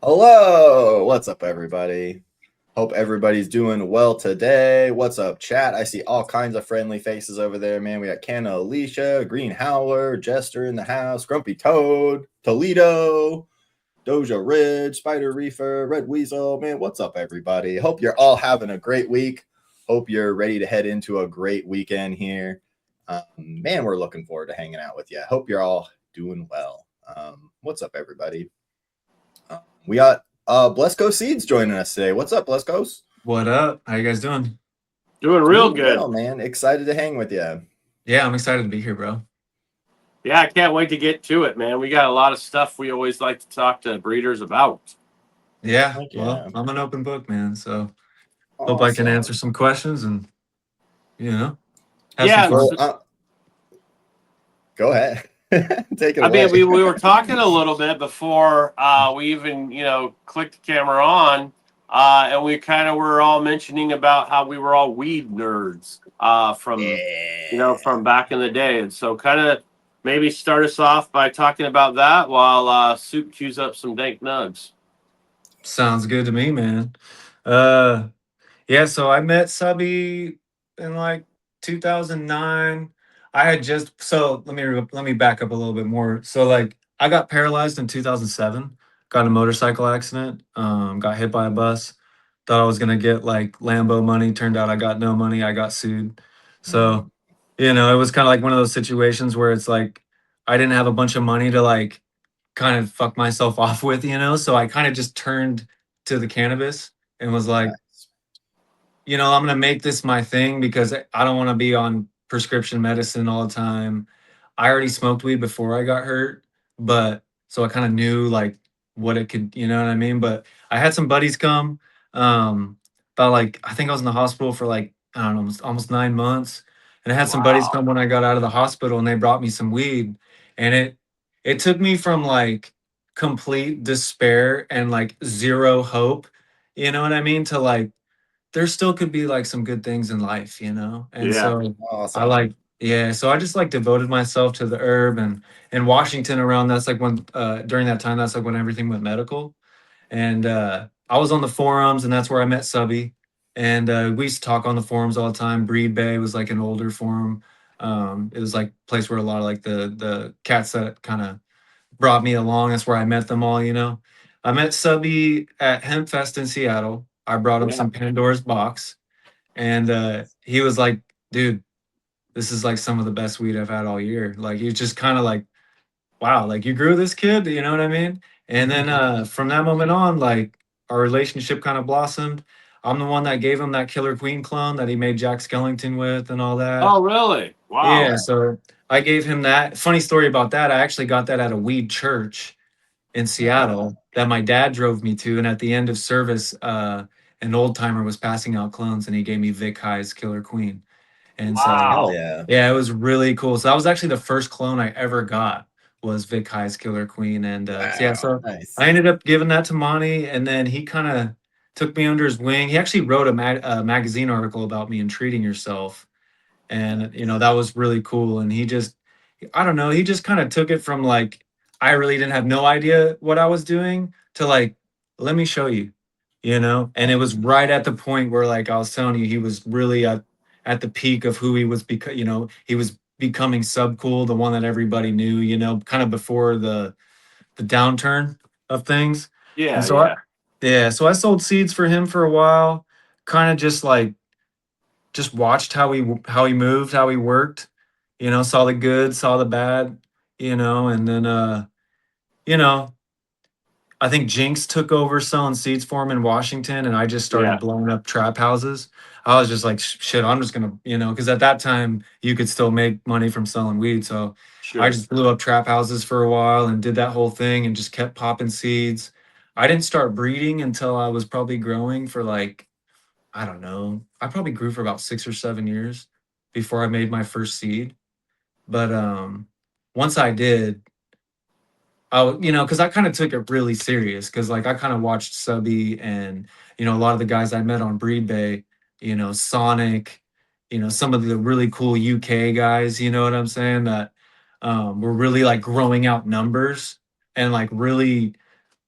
Hello, what's up, everybody? Hope everybody's doing well today. What's up, chat? I see all kinds of friendly faces over there, man. We got Canna Alicia, Green Howler, Jester in the house, Grumpy Toad, Toledo, Doja Ridge, Spider Reefer, Red Weasel. Man, what's up, everybody? Hope you're all having a great week. Hope you're ready to head into a great weekend here. Man, we're looking forward to hanging out with you. Hope you're all doing well. What's up, everybody? We got Blesco Seeds joining us today. What's up, Blescos? What up? How you guys doing? Doing real good. Well, man. Excited to hang with you. Yeah, I'm excited to be here, bro. Yeah, I can't wait to get to it, man. We got a lot of stuff we always like to talk to breeders about. Yeah, Heck well, yeah. I'm an open book, man. So Awesome. hope I can answer some questions and, have Yeah, some fun. Well, go ahead. Take it I away. mean, we were talking a little bit before we even, clicked the camera on, and we kind of were all mentioning about how we were all weed nerds from back in the day. And so kind of maybe start us off by talking about that while Soup chews up some dank nugs. Sounds good to me, man. Yeah, so I met Subby in like 2009. I had just let me back up a little bit more. So like I got paralyzed in 2007, got in a motorcycle accident, got hit by a bus. Thought I was gonna get like Lambo money. Turned out I got no money. I got sued. So, it was kind of like one of those situations where it's like I didn't have a bunch of money to like kind of fuck myself off with, So I kind of just turned to the cannabis and was like, I'm gonna make this my thing because I don't want to be on prescription medicine all the time. I already smoked weed before I got hurt, but so I kind of knew like what it could, you know what I mean? But I had some buddies come. About like I think I was in the hospital for like, I don't know, almost 9 months. And I had some buddies come when I got out of the hospital and they brought me some weed. And it took me from like complete despair and like zero hope, you know what I mean? To like there still could be like some good things in life, And Yeah. so Awesome. I like, so I just like devoted myself to the herb and in Washington around that's like when during that time that's like when everything went medical. And I was on the forums and that's where I met Subby. And we used to talk on the forums all the time. Breed Bay was like an older forum. It was like a place where a lot of like the cats that kind of brought me along. That's where I met them all, I met Subby at Hemp Fest in Seattle. I brought him some Pandora's box. And he was like, dude, this is like some of the best weed I've had all year. Like he's just kind of like, wow, like you grew this kid, you know what I mean? And then from that moment on, like our relationship kind of blossomed. I'm the one that gave him that Killer Queen clone that he made Jack Skellington with and all that. Oh, really? Wow. Yeah, so I gave him that. Funny story about that. I actually got that at a weed church in Seattle that my dad drove me to. And at the end of service, an old timer was passing out clones and he gave me Vic High's Killer Queen. And Wow. so, yeah, it was really cool. So that was actually the first clone I ever got was Vic High's Killer Queen. And so Nice. I ended up giving that to Monty and then he kind of took me under his wing. He actually wrote a magazine article about me and treating yourself. And, that was really cool. And he just, I don't know, he just kind of took it from like, I really didn't have no idea what I was doing to like, let me show you, and it was right at the point where like I was telling you, he was really at the peak of who he was because, he was becoming Subcool, the one that everybody knew, kind of before the downturn of things. Yeah. And so so I sold seeds for him for a while, kind of just like, just watched how he moved, how he worked, saw the good, saw the bad, and then I think Jinx took over selling seeds for him in Washington and I just started blowing up trap houses. I was just like, shit, I'm just gonna, because at that time you could still make money from selling weed. So I just blew up trap houses for a while and did that whole thing and just kept popping seeds. I didn't start breeding until I was probably growing for like, I don't know. I probably grew for about 6 or 7 years before I made my first seed. But once I did, because I kind of took it really serious because like I kind of watched Subby and a lot of the guys I met on Breed Bay, Sonic, some of the really cool UK guys, you know what I'm saying, that were really like growing out numbers and like really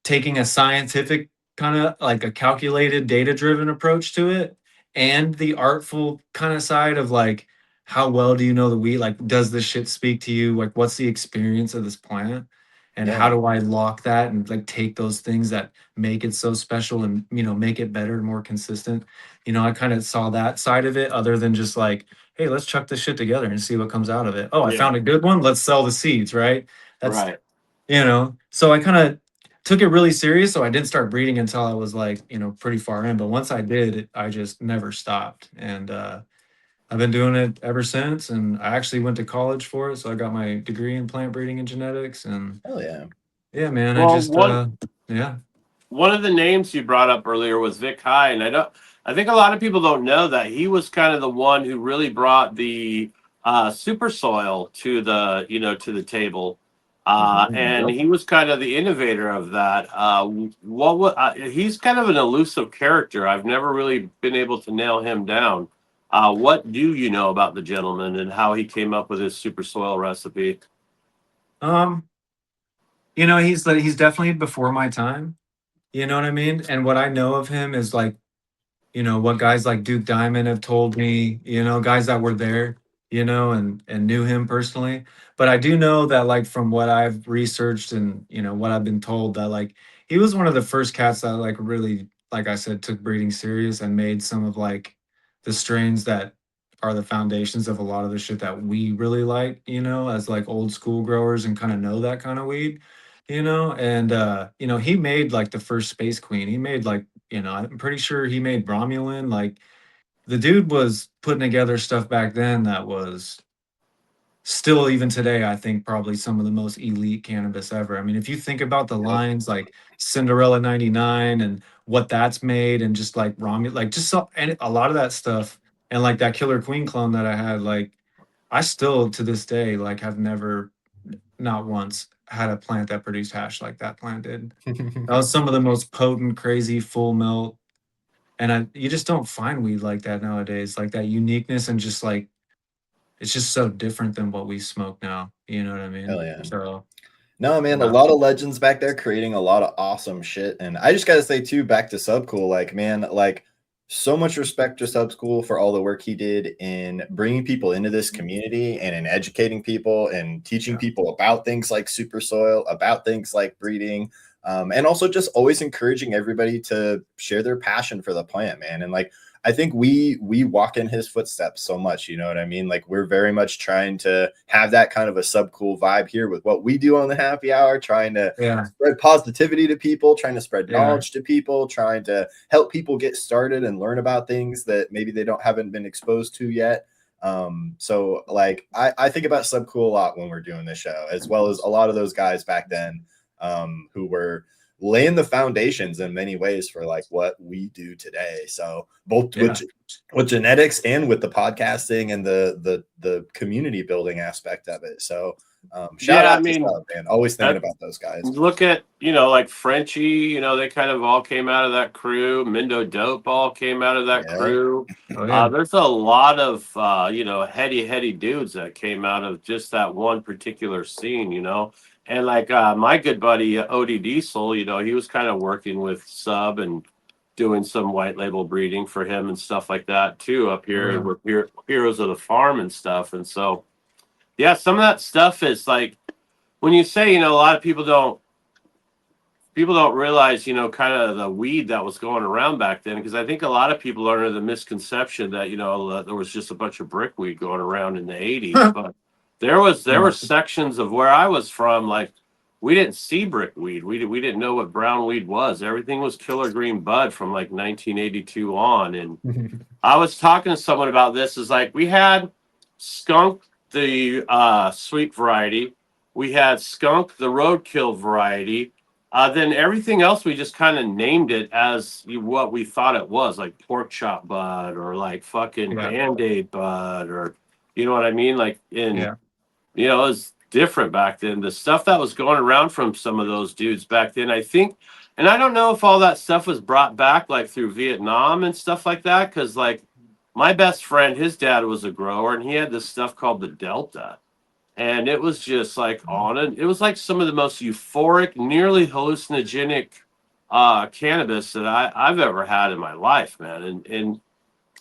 taking a scientific kind of like a calculated data driven approach to it and the artful kind of side of like how well do you know the wheat, like does this shit speak to you, like what's the experience of this plant and Yeah. how do I lock that and like take those things that make it so special and make it better and more consistent. I kind of saw that side of it other than just like, hey, let's chuck this shit together and see what comes out of it. Oh, I Yeah. found a good one, let's sell the seeds, right? That's Right. so I kind of took it really serious. So I didn't start breeding until I was like, pretty far in. But once I did, I just never stopped. And I've been doing it ever since. And I actually went to college for it. So I got my degree in plant breeding and genetics. And Hell yeah. yeah, man, I Well, just, yeah. one of the names you brought up earlier was Vic High, and I think a lot of people don't know that he was kind of the one who really brought the super soil to the to the table, and Yep. he was kind of the innovator of that. He's kind of an elusive character. I've never really been able to nail him down. What do you know about the gentleman and how he came up with his super soil recipe? Um, he's definitely before my time. You know what I mean? And what I know of him is like, what guys like Duke Diamond have told me, guys that were there, and knew him personally. But I do know that like from what I've researched and what I've been told that like he was one of the first cats that like really, like I said, took breeding serious and made some of like the strains that are the foundations of a lot of the shit that we really like, as like old school growers and kind of know that kind of weed, and he made like the first Space Queen. He made like I'm pretty sure he made Romulan. Like the dude was putting together stuff back then that was still even today, I think probably some of the most elite cannabis ever. I mean, if you think about the Yep. lines like Cinderella 99 and what that's made and just like Romulan, like just and a lot of that stuff and like that Killer Queen clone that I had, like I still to this day like have never not once had a plant that produced hash like that plant did. That was some of the most potent, crazy, full melt. And you just don't find weed like that nowadays, like that uniqueness and just like it's just so different than what we smoke now. You know what I mean? Hell yeah. So No, man, a yeah. lot of legends back there creating a lot of awesome shit. And I just got to say, too, back to Subcool, like, man, like, so much respect to Subcool for all the work he did in bringing people into this community and in educating people and teaching people about things like super soil, about things like breeding, and also just always encouraging everybody to share their passion for the plant, man. And like, I think we walk in his footsteps so much, you know what I mean? Like we're very much trying to have that kind of a Subcool vibe here with what we do on the happy hour, trying to spread positivity to people, trying to spread knowledge to people, trying to help people get started and learn about things that maybe they haven't been exposed to yet. So like I think about Subcool a lot when we're doing this show, as well as a lot of those guys back then who were laying the foundations in many ways for like what we do today. So both with genetics and with the podcasting and the community building aspect of it. So shout out to Sub, man. Always thinking about those guys. Look at, like Frenchie, they kind of all came out of that crew. Mindo Dope all came out of that crew. There's a lot of, heady dudes that came out of just that one particular scene, And like my good buddy, Odie Diesel, he was kind of working with Sub and doing some white label breeding for him and stuff like that too up here. We're heroes of the farm and stuff. And so, yeah, some of that stuff is like, when you say, a lot of people don't realize, kind of the weed that was going around back then, because I think a lot of people are under the misconception that, there was just a bunch of brickweed going around in the 80s. But there were sections of where I was from, like, we didn't see brickweed. We didn't know what brown weed was. Everything was killer green bud from like 1982 on. And I was talking to someone about this, is like we had skunk, the sweet variety. We had skunk, the roadkill variety. Then everything else, we just kind of named it as what we thought it was, like pork chop bud or like fucking Band-Aid bud, or you know what I mean? Like it was different back then. The stuff that was going around from some of those dudes back then, I think, and I don't know if all that stuff was brought back like through Vietnam and stuff like that, because like my best friend, his dad was a grower, and he had this stuff called the Delta. And it was just like on it. It was like some of the most euphoric, nearly hallucinogenic cannabis that I've ever had in my life, man. And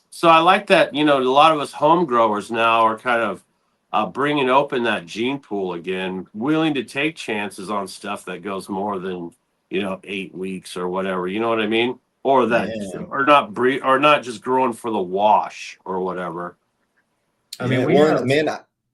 so I like that, you know, a lot of us home growers now are kind of bringing open that gene pool again, willing to take chances on stuff that goes more than, you know, 8 weeks or whatever. You know what I mean? Or that, Man. or not just growing for the wash or whatever. I mean, Yeah, we well, have. man,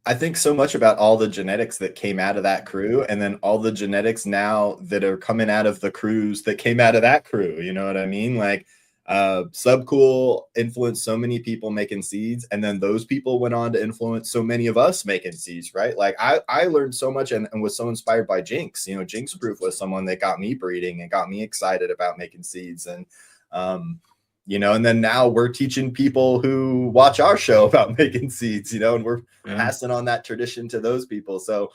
I think so much about all the genetics that came out of that crew, and then all the genetics now that are coming out of the crews that came out of that crew. You know what I mean? Like, Subcool influenced so many people making seeds, and then those people went on to influence so many of us making seeds, right? Like, I learned so much and was so inspired by Jinx. You know, Jinx Proof was someone that got me breeding and got me excited about making seeds. And you know, and then now we're teaching people who watch our show about making seeds, you know, and we're passing on that tradition to those people. So,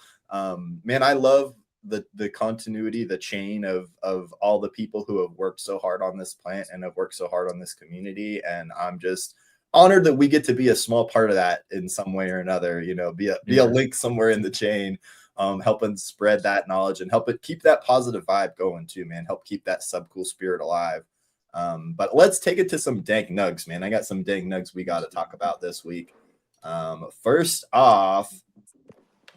man, I love the continuity, the chain of all the people who have worked so hard on this plant and have worked so hard on this community. And I'm just honored that we get to be a small part of that in some way or another, you know, be a link somewhere in the chain, helping spread that knowledge and help it keep that positive vibe going too, man. Help keep that Subcool spirit alive. But let's take it to some dank nugs, man. I got some dank nugs we got to talk about this week. First off,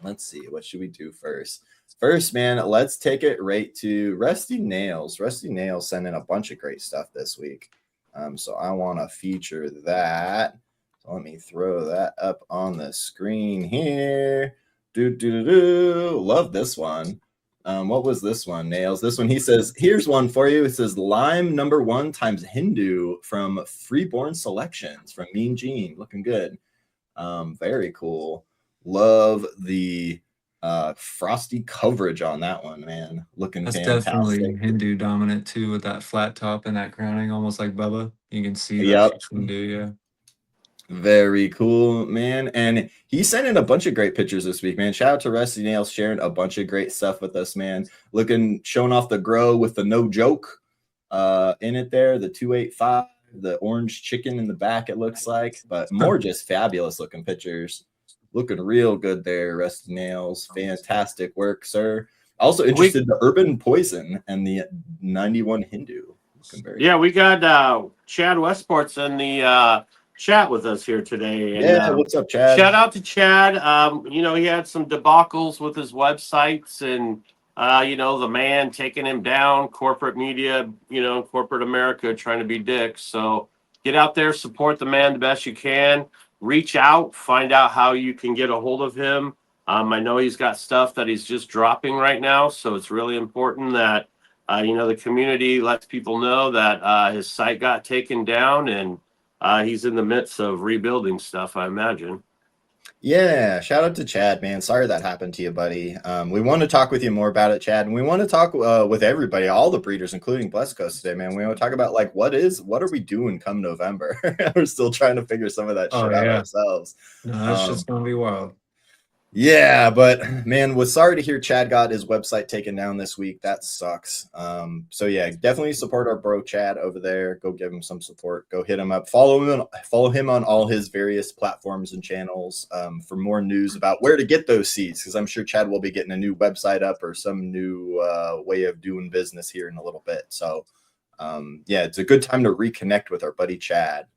let's see, what should we do first? First, man, let's take it right to Rusty Nails. Rusty Nails sent in a bunch of great stuff this week. So I want to feature that. So let me throw that up on the screen here. Love this one. What was this one, Nails? This one, he says, here's one for you. It says Lime #1 times Hindu from Freeborn Selections from Mean Gene. Looking good. Very cool. Love the frosty coverage on that one, man. Looking That's fantastic. definitely Hindu dominant too, with that flat top and that crowning, almost like Bubba. You can see that. Yep. Hindu, yeah. Very cool, man. And he sent in a bunch of great pictures this week, man. Shout out to Rusty Nails sharing a bunch of great stuff with us, man. Showing off the grow with the no joke in it there, the 285, the orange chicken in the back, it looks like, but more just fabulous looking pictures. Looking real good there, Rusty Nails. Fantastic work, sir. Also interested in the Urban Poison and the 91 Hindu. Yeah, we got Chad Westport's in the chat with us here today. And, yeah, what's up, Chad? Shout out to Chad. You know, he had some debacles with his websites and, you know, the man taking him down, corporate media, you know, corporate America trying to be dicks. So get out there, support the man the best you can. Reach out, find out how you can get a hold of him. I know he's got stuff that he's just dropping right now. So it's really important that, you know, the community lets people know that his site got taken down and he's in the midst of rebuilding stuff, I imagine. Yeah, shout out to Chad, man. Sorry that happened to you, buddy. We want to talk with you more about it, Chad, and we want to talk with everybody, all the breeders, including Blessed Coast today, man. We want to talk about like what are we doing come November? We're still trying to figure some of that shit out ourselves. No, that's just gonna be wild. Yeah, but man, was sorry to hear Chad got his website taken down this week. That sucks. So yeah, definitely support our bro Chad over there. Go give him some support. Go hit him up. Follow him on all his various platforms and channels for more news about where to get those seeds. Because I'm sure Chad will be getting a new website up or some new way of doing business here in a little bit. So yeah, it's a good time to reconnect with our buddy Chad.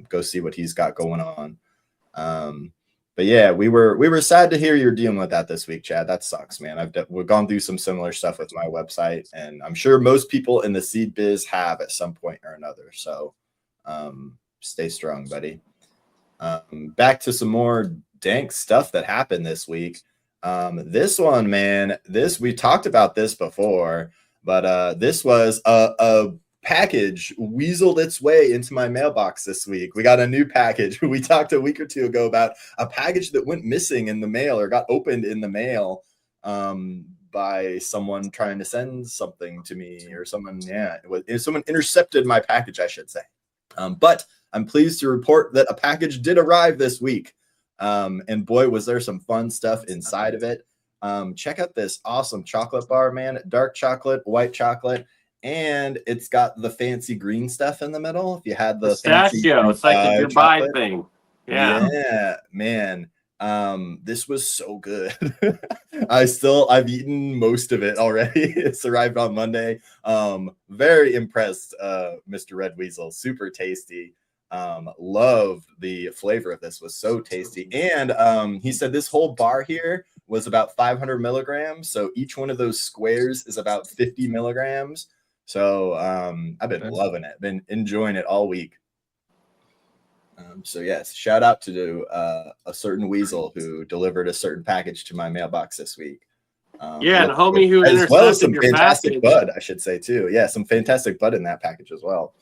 Go see what he's got going on. But yeah, we were sad to hear you're dealing with that this week, Chad. That sucks, man. We've gone through some similar stuff with my website, and I'm sure most people in the seed biz have at some point or another. So stay strong, buddy. Back to some more dank stuff that happened this week. This one, man, we talked about this before, but this was a package weaseled its way into my mailbox this week. We got a new package. We talked a week or two ago about a package that went missing in the mail or got opened in the mail by someone trying to send something to me or someone. Yeah, someone intercepted my package, I should say. But I'm pleased to report that a package did arrive this week. And boy, was there some fun stuff inside of it. Check out this awesome chocolate bar, man. Dark chocolate, white chocolate, and it's got the fancy green stuff in the middle. If you had the fancy pistachio, it's like the Dubai chocolate thing. Yeah, man. This was so good. I've eaten most of it already. It's arrived on Monday. Very impressed, Mr. Red Weasel. Super tasty. Love the flavor of this, was so tasty. And he said this whole bar here was about 500 milligrams. So each one of those squares is about 50 milligrams. So I've been loving it, been enjoying it all week. So yes, shout out to a certain weasel who delivered a certain package to my mailbox this week. Yeah, and homie who as well as some intercepted your fantastic package. bud, I should say too. Yeah, some fantastic bud in that package as well.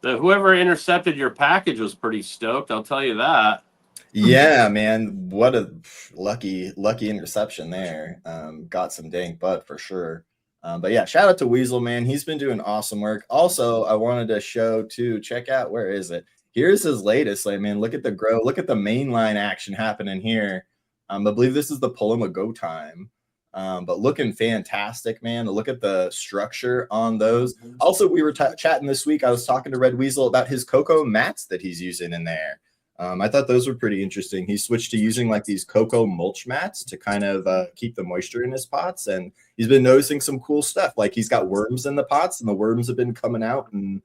Whoever intercepted your package was pretty stoked, I'll tell you that. Yeah, man, what a lucky interception there. Got some dank bud for sure. But yeah, shout out to Weasel, man. He's been doing awesome work. Also, I wanted to show too. Check out, where is it? Here's his latest. Like, man, look at the grow. Look at the mainline action happening here. I believe this is the Paloma Go time. But looking fantastic, man. Look at the structure on those. Also, we were chatting this week. I was talking to Red Weasel about his cocoa mats that he's using in there. I thought those were pretty interesting. He switched to using like these cocoa mulch mats to kind of keep the moisture in his pots. And he's been noticing some cool stuff. Like he's got worms in the pots, and the worms have been coming out and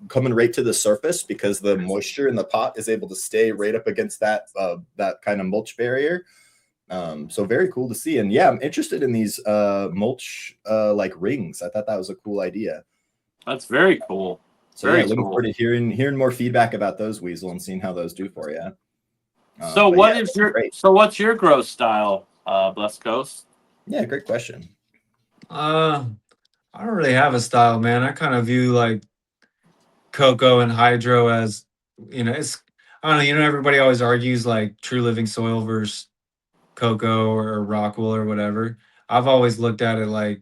coming right to the surface because the moisture in the pot is able to stay right up against that kind of mulch barrier. So very cool to see. And yeah, I'm interested in these mulch like rings. I thought that was a cool idea. That's very cool. So yeah, looking forward to hearing more feedback about those, Weasel, and seeing how those do for you. So what's your growth style, Blessed Coast? Yeah, great question. I don't really have a style, man. I kind of view like cocoa and hydro as, it's, I don't know, everybody always argues like true living soil versus cocoa or rock wool or whatever. I've always looked at it like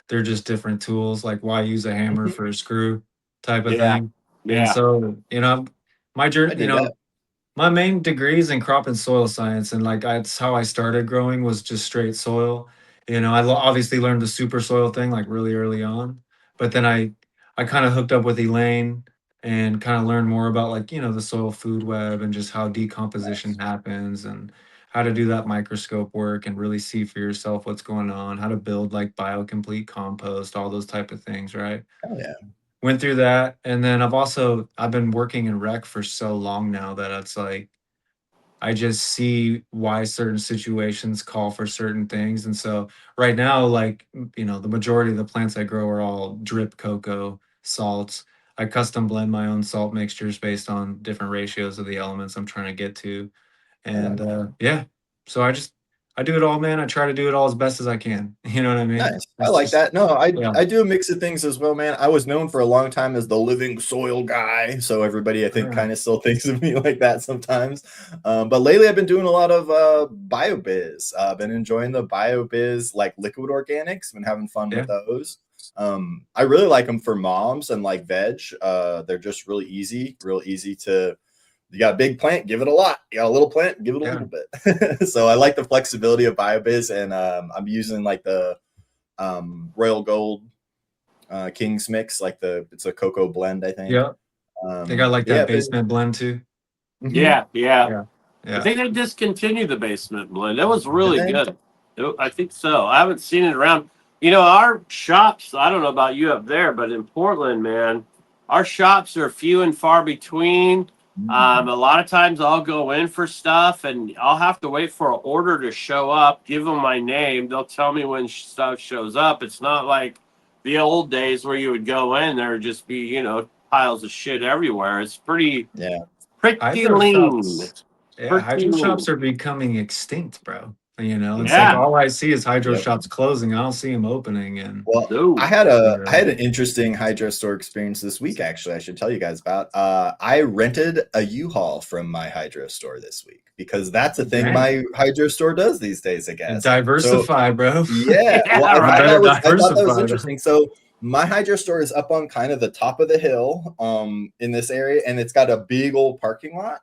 they're just different tools, like why use a hammer for a screw type of thing. Yeah. And so, my journey, my main degree is in crop and soil science, and like that's how I started growing, was just straight soil. I obviously learned the super soil thing like really early on, but then I kind of hooked up with Elaine and kind of learned more about like the soil food web and just how decomposition happens and how to do that microscope work and really see for yourself what's going on, how to build like biocomplete compost, all those type of things, right? Oh yeah. Went through that, and then I've been working in rec for so long now that it's like I just see why certain situations call for certain things. And so right now, like, the majority of the plants I grow are all drip cocoa salts. I custom blend my own salt mixtures based on different ratios of the elements I'm trying to get to. And yeah, so I do it all, man. I try to do it all as best as I can. You know what I mean? Nice. I like that. No, I do a mix of things as well, man. I was known for a long time as the living soil guy. So everybody, I think, kind of still thinks of me like that sometimes. But lately I've been doing a lot of BioBiz. I've been enjoying the BioBiz, like liquid organics. Been having fun with those. I really like them for moms and like veg. They're just real easy to. You got a big plant, give it a lot. You got a little plant, give it a little bit. So I like the flexibility of BioBiz, and I'm using like the Royal Gold King's mix, like it's a cocoa blend, I think. Yeah. They got like that basement blend too. Yeah. I think they discontinued the basement blend. That was really good. I think so. I haven't seen it around. Our shops, I don't know about you up there, but in Portland, man, our shops are few and far between. A lot of times I'll go in for stuff and I'll have to wait for an order to show up, give them my name. They'll tell me when stuff shows up. It's not like the old days where you would go in, there would just be, piles of shit everywhere. It's pretty lean. Hydro shops are becoming extinct, bro. It's like all I see is hydro shops closing. I don't see them opening. And I had an interesting hydro store experience this week. Actually, I should tell you guys about. I rented a U-Haul from my hydro store this week because that's a thing my hydro store does these days, I guess. Diversify, bro. Yeah, I thought that was interesting. So my hydro store is up on kind of the top of the hill, in this area, and it's got a big old parking lot.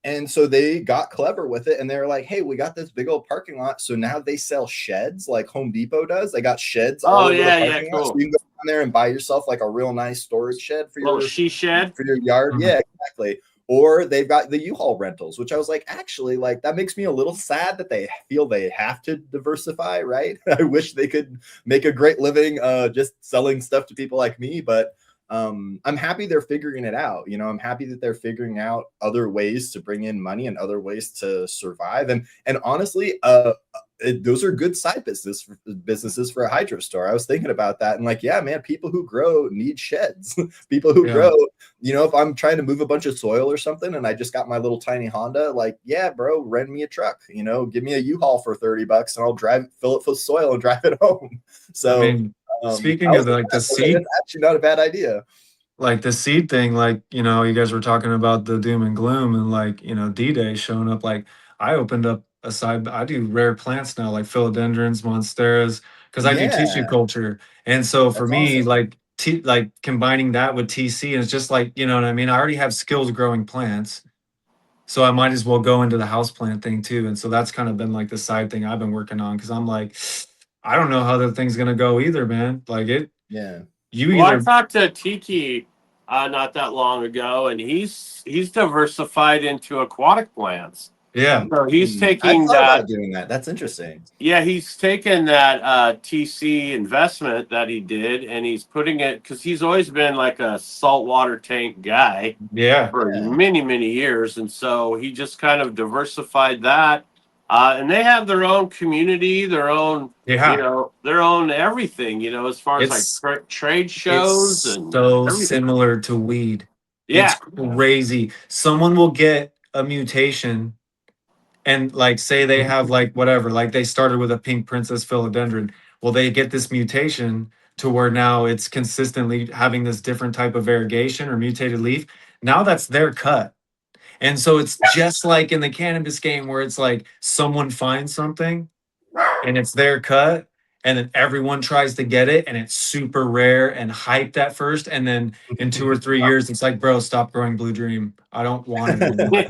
And so they got clever with it, and they were like, hey, we got this big old parking lot. So now they sell sheds like Home Depot does. They got sheds all over the parking lot. So you can go down there and buy yourself like a real nice storage shed for little she shed for your yard. Mhm. Yeah, exactly. Or they've got the U-Haul rentals, which I was like, actually, like that makes me a little sad that they feel they have to diversify, right? I wish they could make a great living just selling stuff to people like me, but I'm happy they're figuring it out. You know, I'm happy that they're figuring out other ways to bring in money and other ways to survive. And honestly, those are good side businesses for a hydro store. I was thinking about that and like, yeah, man, people who grow need sheds. People who grow, you know, if I'm trying to move a bunch of soil or something and I just got my little tiny Honda, like, yeah, bro, rent me a truck, you know, give me a U-Haul for $30 and I'll fill it full of soil and drive it home. So I mean, speaking of like the seed, it's actually not a bad idea. like the seed thing, like, you know, you guys were talking about the doom and gloom and like, you know, D-Day showing up. Like I opened up a side, I do rare plants now, like philodendrons, monsteras, because I do tissue Yeah, culture. And so for that's me, awesome. like like combining that with TC, and it's just like, you know what I mean? I already have skills growing plants. So I might as well go into the house plant thing too. And so that's kind of been like the side thing I've been working on because I'm like, I don't know how the thing's gonna go either, man. Like Yeah. you Well, I either talked to Tiki not that long ago, and he's diversified into aquatic plants. yeah. So he's I taking thought that. about doing that. That's interesting. Yeah, he's taken that TC investment that he did, and he's putting it because he's always been like a saltwater tank guy Yeah. for Yeah. many years, and so he just kind of diversified that. And they have their own community, their own, Yeah. their own everything, as far as like It's trade shows it's and so everything. similar to weed. It's Yeah. crazy. Someone will get a mutation and like say they have like whatever, like they started with a pink princess philodendron. Well, they get this mutation to where now it's consistently having this different type of variegation or mutated leaf. Now that's their cut. And so it's just like in the cannabis game where it's like someone finds something and it's their cut and then everyone tries to get it and it's super rare and hyped at first and then in 2 or 3 years it's like, bro, stop growing blue dream, I don't want it anymore.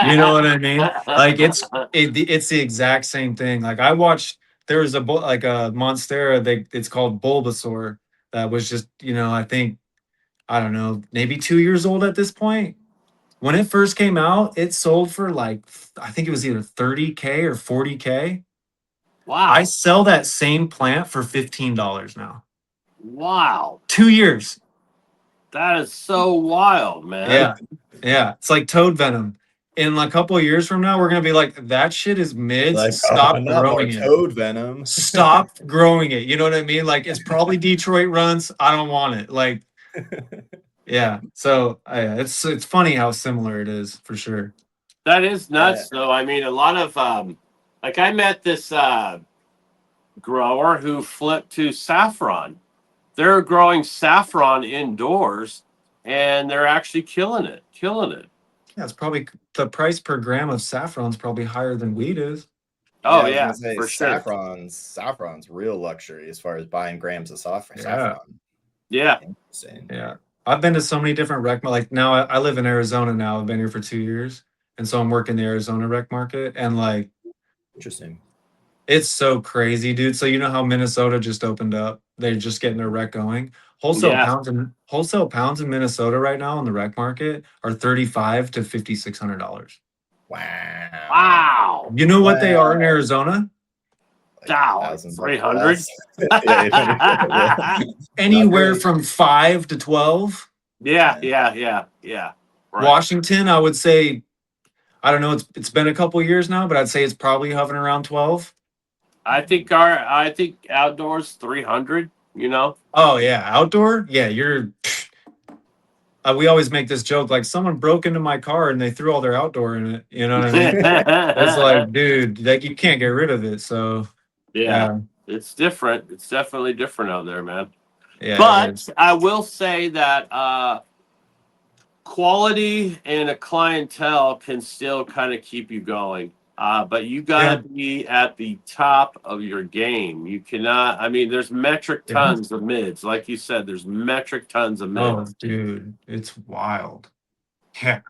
You know what I mean? Like it's the exact same thing. Like I watched, there was like a monstera, it's called Bulbasaur, that was just, you know, I think, I don't know, maybe 2 years old at this point. When it first came out, it sold for like, I think it was either 30K or 40K. I Wow. sell that same plant for $15 now. Wow. 2 years. That is so wild, man. Yeah. Yeah. It's like toad venom. In a couple of years from now, we're gonna be like, that shit is mids. Like, oh, Stop not more growing it. toad venom. Stop growing it. You know what I mean? Like it's probably Detroit runs. I don't want it. Like, yeah. So it's funny how similar it is for sure. That is Yeah. nuts, though. I mean, a lot of like I met this grower who flipped to saffron. They're growing saffron indoors, and they're actually killing it, killing it. Yeah, it's probably the price per gram of saffron is probably higher than weed is. Oh Yeah, I was yeah, gonna say for sure. saffron's real luxury as far as buying grams of Yeah. saffron. Yeah. Interesting. Yeah. I've been to so many different rec, like now I live in Arizona now. I've been here for 2 years. And so I'm working the Arizona rec market. And like Interesting. it's so crazy, dude. So you know how Minnesota just opened up? They're just getting their rec going. Yeah. Wholesale pounds in Minnesota right now in the rec market are $3,500 to $5,600. Wow. Wow. You know what they are in Wow. Arizona? Down 300. Yeah, 800. Anywhere from 5 to 12. Yeah. Right. Washington, I would say, I don't know, it's been a couple years now, but I'd say it's probably hovering around 12. I think outdoors 300. Oh yeah, outdoor? Yeah, you're we always make this joke like someone broke into my car and they threw all their outdoor in it. You know what I mean? It's like, dude, like you can't get rid of it. So Yeah, it's different. It's definitely different out there, man. yeah. But I will say that quality and a clientele can still kind of keep you going. But you got to be at the top of your game. You cannot, I mean, there's metric tons of mids. Like you said, there's metric tons of mids. Oh, dude, it's wild. Yeah.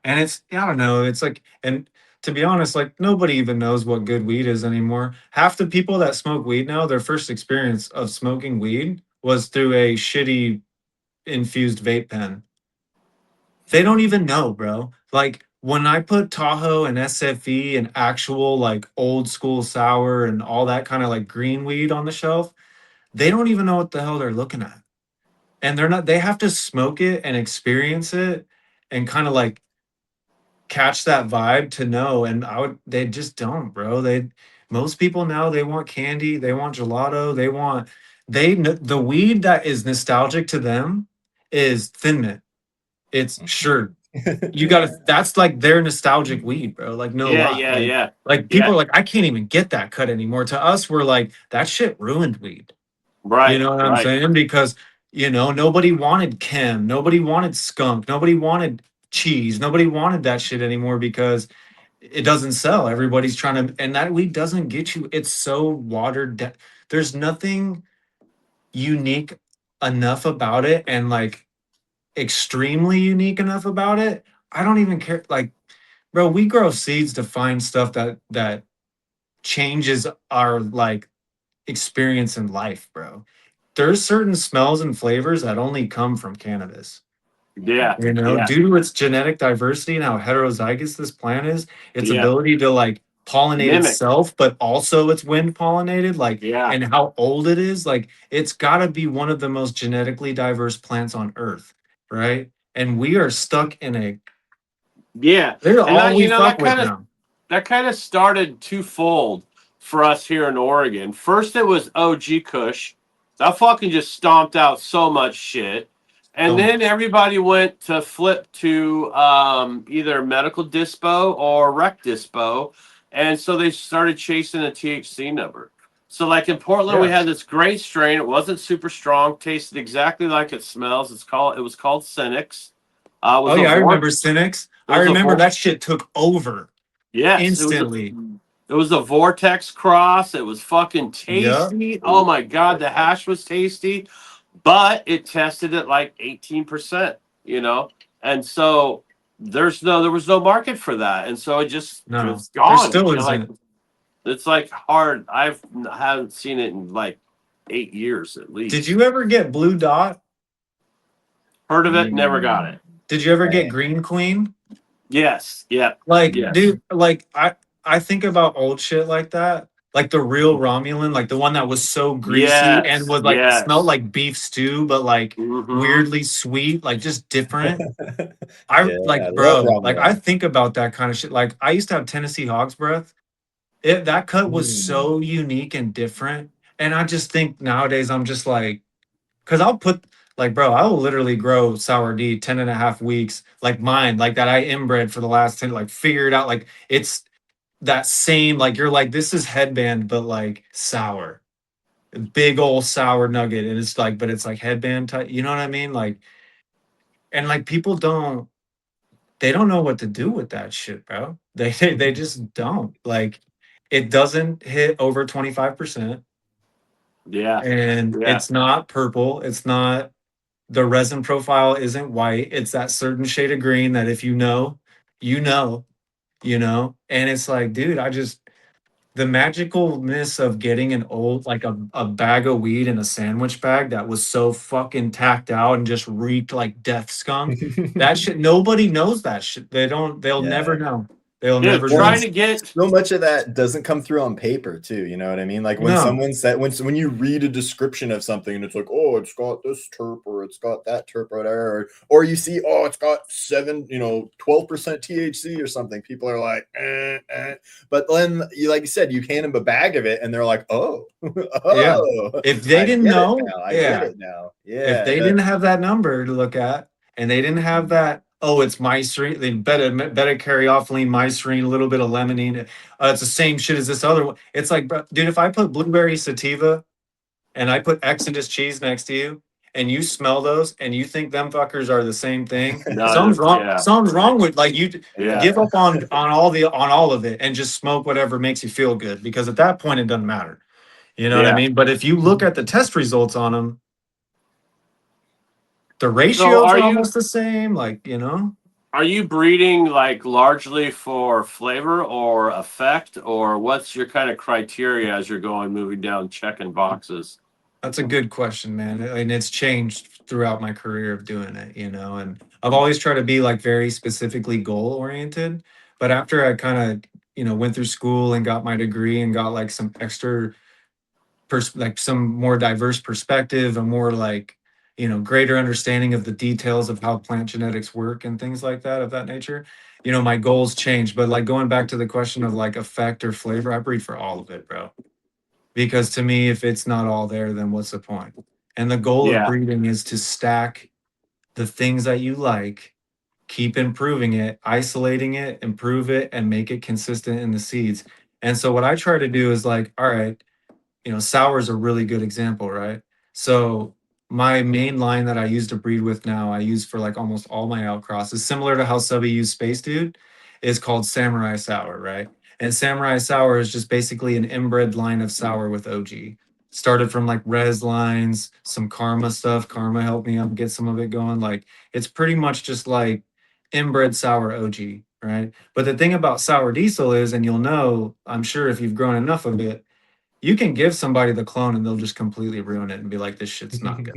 And it's, I don't know, it's like, and to be honest, like nobody even knows what good weed is anymore. Half the people that smoke weed now, their first experience of smoking weed was through a shitty infused vape pen. They don't even know, bro. Like when I put Tahoe and SFE and actual like old school sour and all that kind of like green weed on the shelf, they don't even know what the hell they're looking at. And they're not, they have to smoke it and experience it and kind of like catch that vibe to know. And they just don't, bro. Most people now, they want candy, they want gelato, the weed that is nostalgic to them is Thin Mint. It's sure. You gotta, that's like their nostalgic weed, bro. Like, no Yeah, lie. yeah, yeah, Like people yeah. are like, I can't even get that cut anymore. To us, we're like, that shit ruined weed. You Right, know what I'm right. saying? Because, nobody wanted chem, nobody wanted skunk, nobody wanted cheese, nobody wanted that shit anymore because it doesn't sell. Everybody's trying to, and that weed doesn't get you. It's so watered down. There's nothing unique enough about it, and like extremely unique enough about it. I don't even care. Like, bro, we grow seeds to find stuff that changes our like experience in life, bro. There's certain smells and flavors that only come from cannabis. Yeah, yeah, Due to its genetic diversity and how heterozygous this plant is, its yeah. ability to like pollinate Mimic. itself, but also it's wind pollinated, like, Yeah, and how old it is, like, it's got to be one of the most genetically diverse plants on Earth, right? And we are stuck in yeah. they're And all that, we fuck with now. that kind of started twofold for us here in Oregon. First, it was OG Kush. That fucking just stomped out so much shit. And So then much. everybody went to flip to either medical dispo or rec dispo. And so they started chasing a THC number. So, like in Portland, we Yeah. had this great strain. It wasn't super strong, tasted exactly like it smells. It was called Cynics. It Oh was a yeah, I vor- remember Cynics. it I was a remember vor- that shit took over Yes, instantly. it was a vortex cross. It was fucking Yeah. tasty. Oh my god, the hash was tasty, but it tested at like 18%, you know? And so there was no market for that. And so No, it's there gone. still You know, like isn't. it's like hard. Haven't seen it in like 8 years at Did least. you ever get Blue Dot? Heard of it, never got Mm, it. Did you ever get man. Green Queen? Yes, yeah, Like, yes. dude, like I think about old shit like that. Like the real Romulan, like the one that was so greasy and Yes, was like smelled yes. like beef stew, but like Mm-hmm. weirdly sweet, like just different. I Yeah, I like, love bro, like I Romulan. think about that kind of shit. Like I used to have Tennessee Hog's Breath. That cut was Mm. so unique and different. And I just think nowadays I'm just like, because I'll put like, bro, I will literally grow sour D 10 and a half weeks, like mine, like that I inbred for the last 10, like figure it out. Like it's that same, like you're like, this is headband, but like sour. Big old sour nugget. And it's like, but it's like headband type, you know what I mean? Like, and like people they don't know what to do with that shit, bro. They just don't. Like it doesn't hit over 25%. Yeah, And yeah. it's not purple. It's not, the resin profile isn't white. It's that certain shade of green that if you know, you know, And it's like, dude, the magicalness of getting an old, like a bag of weed in a sandwich bag that was so fucking tacked out and just reeked like death skunk. That shit, nobody knows that shit. They'll never Yeah. know. They'll Dude, never Well, trying know. to get so much of that doesn't come through on paper too, you know what I mean? Like when No. someone said when you read a description of something and it's like, oh, it's got this terp or it's got that terp or whatever, or you see, oh, it's got 12% THC or something. People are like, eh. But then like you said, you hand them a bag of it and they're like, oh, Yeah. oh, If they I didn't get it know, now. I get yeah. it now. If Yeah. they didn't have that number to look at and they didn't have that, oh, it's mycerine, they better carry off lean mycerine, a little bit of limonene. It's the same shit as this other one. It's like, bro, dude, if I put blueberry sativa and I put Exodus cheese next to you and you smell those and you think them fuckers are the same thing, no, something's wrong. yeah, Something's wrong with like you yeah, give up on all of it and just smoke whatever makes you feel good because at that point it doesn't matter. You know what I yeah. mean? But if you look at the test results on them, the So ratios are are you almost the same, like. Are you breeding like largely for flavor or effect, or what's your kind of criteria as you're moving down, checking boxes? That's a good question, man. And it's changed throughout my career of doing it, you know, and I've always tried to be like very specifically goal oriented. But after I kind of, you know, went through school and got my degree and got like some extra like some more diverse perspective, a more like, you know, greater understanding of the details of how plant genetics work and things like that of that nature, you know, my goals change. But like going back to the question of like effect or flavor, I breed for all of it, bro. Because to me, if it's not all there, then what's the point? And the goal of Yeah, breeding is to stack the things that you like, keep improving it, isolating it, improve it, and make it consistent in the seeds. And so what I try to do is like, all right, you know, sour is a really good example, right? So my main line that I use to breed with now, I use for like almost all my outcrosses, similar to how Subby used Space Dude, is called Samurai Sour, right? And Samurai Sour is just basically an inbred line of sour with OG. Started from like res lines, some Karma stuff. Karma helped me get some of it going. Like it's pretty much just like inbred sour OG, right? But the thing about sour diesel is, and you'll know, I'm sure if you've grown enough of it, you can give somebody the clone and they'll just completely ruin it and be like, this shit's not good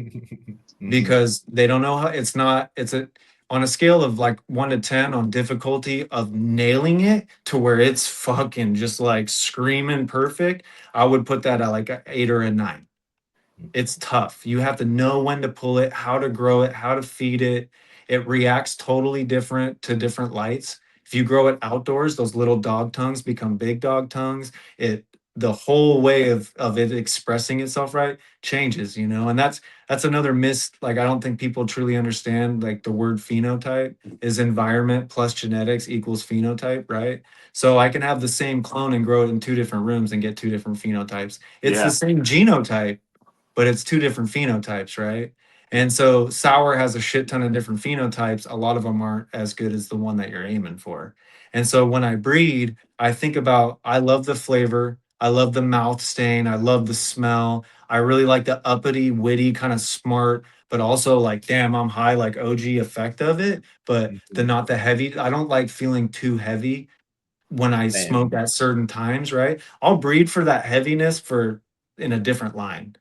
because they don't know how it's not, it's a, on a scale of like 1 to 10 on difficulty of nailing it to where it's fucking just like screaming perfect. I would put that at like an 8 or a 9. It's tough. You have to know when to pull it, how to grow it, how to feed it. It reacts totally different to different lights. If you grow it outdoors, those little dog tongues become big dog tongues. It the whole way of it expressing itself right changes, you know, and that's another miss. Like I don't think people truly understand like the word phenotype is environment plus genetics equals phenotype, right? So I can have the same clone and grow it in 2 different rooms and get 2 different phenotypes. It's the yeah, same genotype, but it's 2 different phenotypes, right? And so sour has a shit ton of different phenotypes. A lot of them aren't as good as the one that you're aiming for. And so when I breed, I think about, I love the flavor. I love the mouth stain. I love the smell. I really like the uppity, witty, kind of smart, but also like, damn, I'm high, like OG effect of it, but the not the heavy. I don't like feeling too heavy when I Same. smoke at certain times, right? I'll breed for that heaviness for in a different line.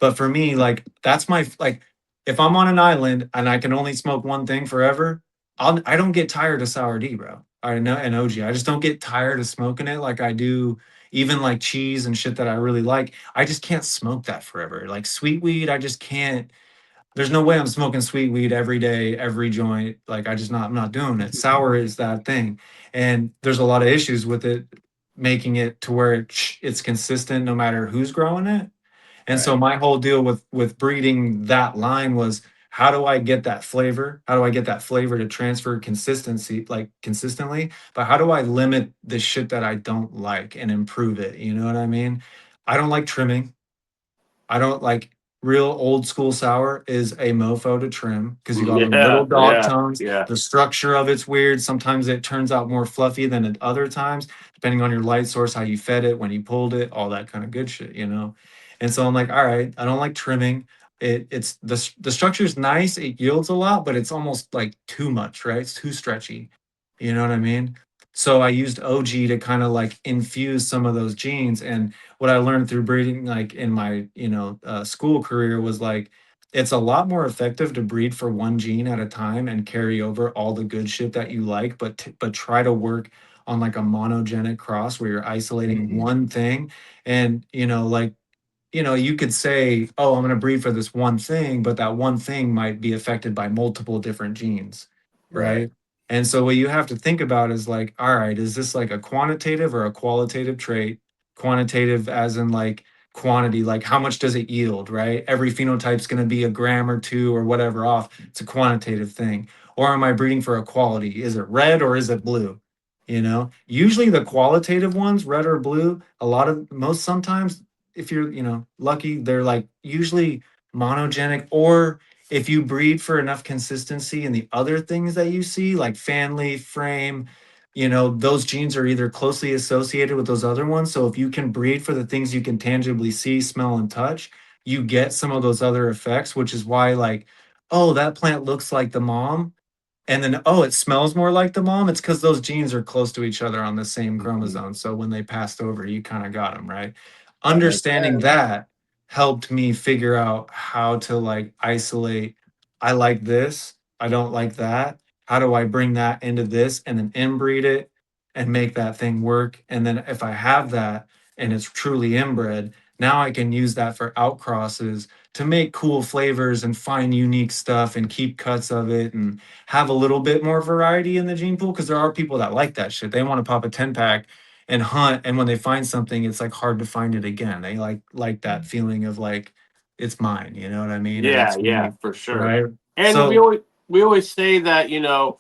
But for me, like that's my like if I'm on an island and I can only smoke one thing forever, I don't get tired of sour D, bro. I know and OG. I just don't get tired of smoking it like I do even like cheese and shit that I really like. I just can't smoke that forever. Like sweet weed, I just can't. There's no way I'm smoking sweet weed every day, every joint. Like I'm not doing it. Sour is that thing. And there's a lot of issues with it, making it to where it's consistent no matter who's growing it. And so Right. my whole deal with breeding that line was how do I get that flavor? How do I get that flavor to transfer consistency, like consistently? But how do I limit the shit that I don't like and improve it? You know what I mean? I don't like trimming. I don't like real old school sour is a mofo to trim because you got them little yeah, dog yeah, tongues. yeah, The structure of it's weird. Sometimes it turns out more fluffy than at other times, depending on your light source, how you fed it, when you pulled it, all that kind of good shit, you know? And so I'm like, all right, I don't like trimming. It's the structure is nice. It yields a lot, but it's almost like too much, right? It's too stretchy. You know what I mean? So I used OG to kind of like infuse some of those genes. And what I learned through breeding, like in my, you know, school career was like, it's a lot more effective to breed for one gene at a time and carry over all the good shit that you like, but try to work on like a monogenic cross where you're isolating Mhm. one thing. And, you know, like, you know, you could say, oh, I'm going to breed for this one thing, but that one thing might be affected by multiple different genes, Right. right? And so what you have to think about is like, all right, is this like a quantitative or a qualitative trait? Quantitative as in like quantity, like how much does it yield, right? Every phenotype's going to be a gram or two or whatever off. It's a quantitative thing. Or am I breeding for a quality? Is it red or is it blue? You know, usually the qualitative ones, red or blue, a lot of most sometimes if you're, you know, lucky, they're like usually monogenic, or if you breed for enough consistency in the other things that you see, like family, frame, you know, those genes are either closely associated with those other ones. So if you can breed for the things you can tangibly see, smell, and touch, you get some of those other effects, which is why, like, oh, that plant looks like the mom and then, oh, it smells more like the mom. It's because those genes are close to each other on the same Mhm. chromosome. So when they passed over, you kind of got them, right? That makes Understanding sense. that helped me figure out how to like isolate. I like this. I don't like that. How do I bring that into this and then inbreed it and make that thing work? And then if I have that and it's truly inbred, now I can use that for outcrosses to make cool flavors and find unique stuff and keep cuts of it and have a little bit more variety in the gene pool, because there are people that like that shit. They want to pop a 10 pack and hunt, and when they find something, it's like hard to find it again. They like that feeling of like it's mine, you know what I mean? And Yeah, it's yeah, unique, for sure. right? And So we always say that, you know,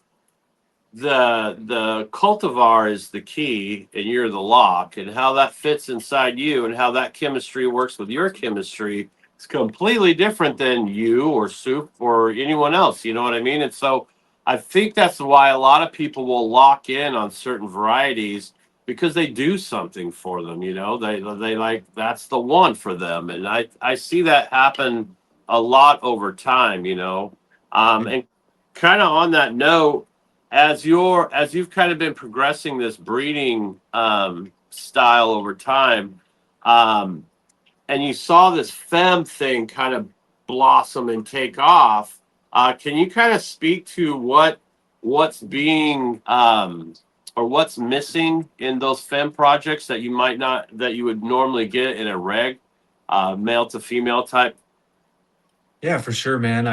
the cultivar is the key and you're the lock, and how that fits inside you and how that chemistry works with your chemistry is completely different than you or soup or anyone else, you know what I mean? And so I think that's why a lot of people will lock in on certain varieties, because they do something for them, you know. They like, that's the one for them, and I see that happen a lot over time, you know. And kind of on that note, as you've kind of been progressing this breeding style over time, um, and you saw this fem thing kind of blossom and take off, can you kind of speak to what's being or what's missing in those fem projects that you might not, that you would normally get in a reg male to female type? yeah, for sure, man.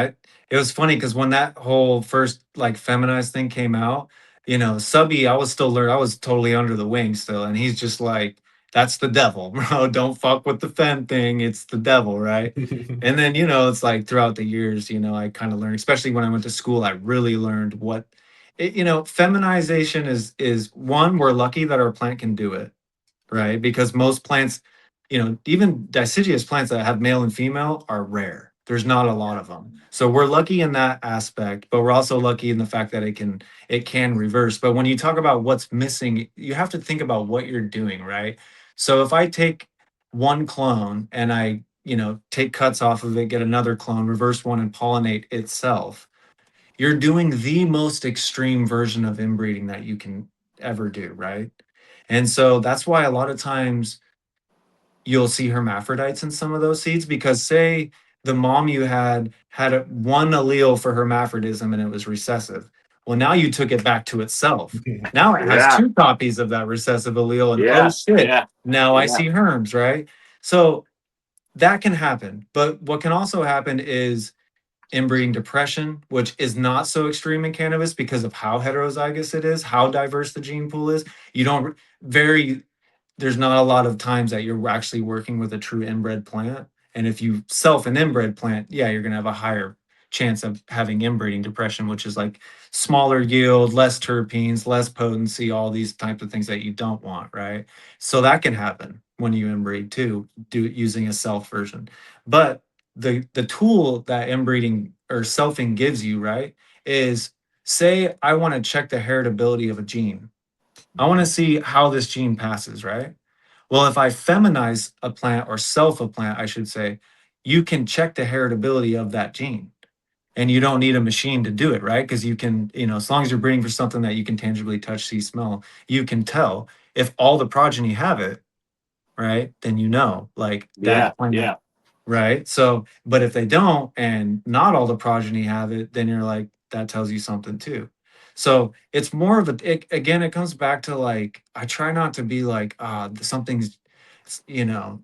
It was funny because when that whole first like feminized thing came out, you know, Subby, I was still learning, I was totally under the wing still, and he's just like, "That's the devil, bro. Don't fuck with the fem thing. It's the devil, right?" And then, you know, it's like throughout the years, you know, I kind of learned, especially when I went to school, I really learned what you know, feminization is one, we're lucky that our plant can do it, right? Because most plants, you know, even deciduous plants that have male and female are rare. There's not a lot of them. So we're lucky in that aspect, but we're also lucky in the fact that it can reverse. But when you talk about what's missing, you have to think about what you're doing, right? So if I take one clone and I, you know, take cuts off of it, get another clone, reverse one and pollinate itself, you're doing the most extreme version of inbreeding that you can ever do, right? And so that's why a lot of times you'll see hermaphrodites in some of those seeds, because say the mom you had one allele for hermaphrodism and it was recessive. Well, now you took it back to itself. Now it has Yeah, two copies of that recessive allele, and oh yeah, shit, yeah, now I yeah, see herms, right? So that can happen. But what can also happen is inbreeding depression, which is not so extreme in cannabis because of how heterozygous it is, how diverse the gene pool is. You don't very There's not a lot of times that you're actually working with a true inbred plant. And if you self an inbred plant, yeah, you're gonna have a higher chance of having inbreeding depression, which is like smaller yield, less terpenes, less potency, all these types of things that you don't want, right? So that can happen when you inbreed too, using a self version. But the tool that inbreeding or selfing gives you, right, is say I want to check the heritability of a gene. I want to see how this gene passes, right? Well, if I feminize a plant or self a plant, I should say, you can check the heritability of that gene. And you don't need a machine to do it, right? Because you can, you know, as long as you're breeding for something that you can tangibly touch, see, smell, you can tell if all the progeny have it, right? Then you know, like yeah, that plant, yeah, right? So, but if they don't and not all the progeny have it, then you're like, that tells you something too. So it's more of again, it comes back to like, I try not to be like, something's, you know,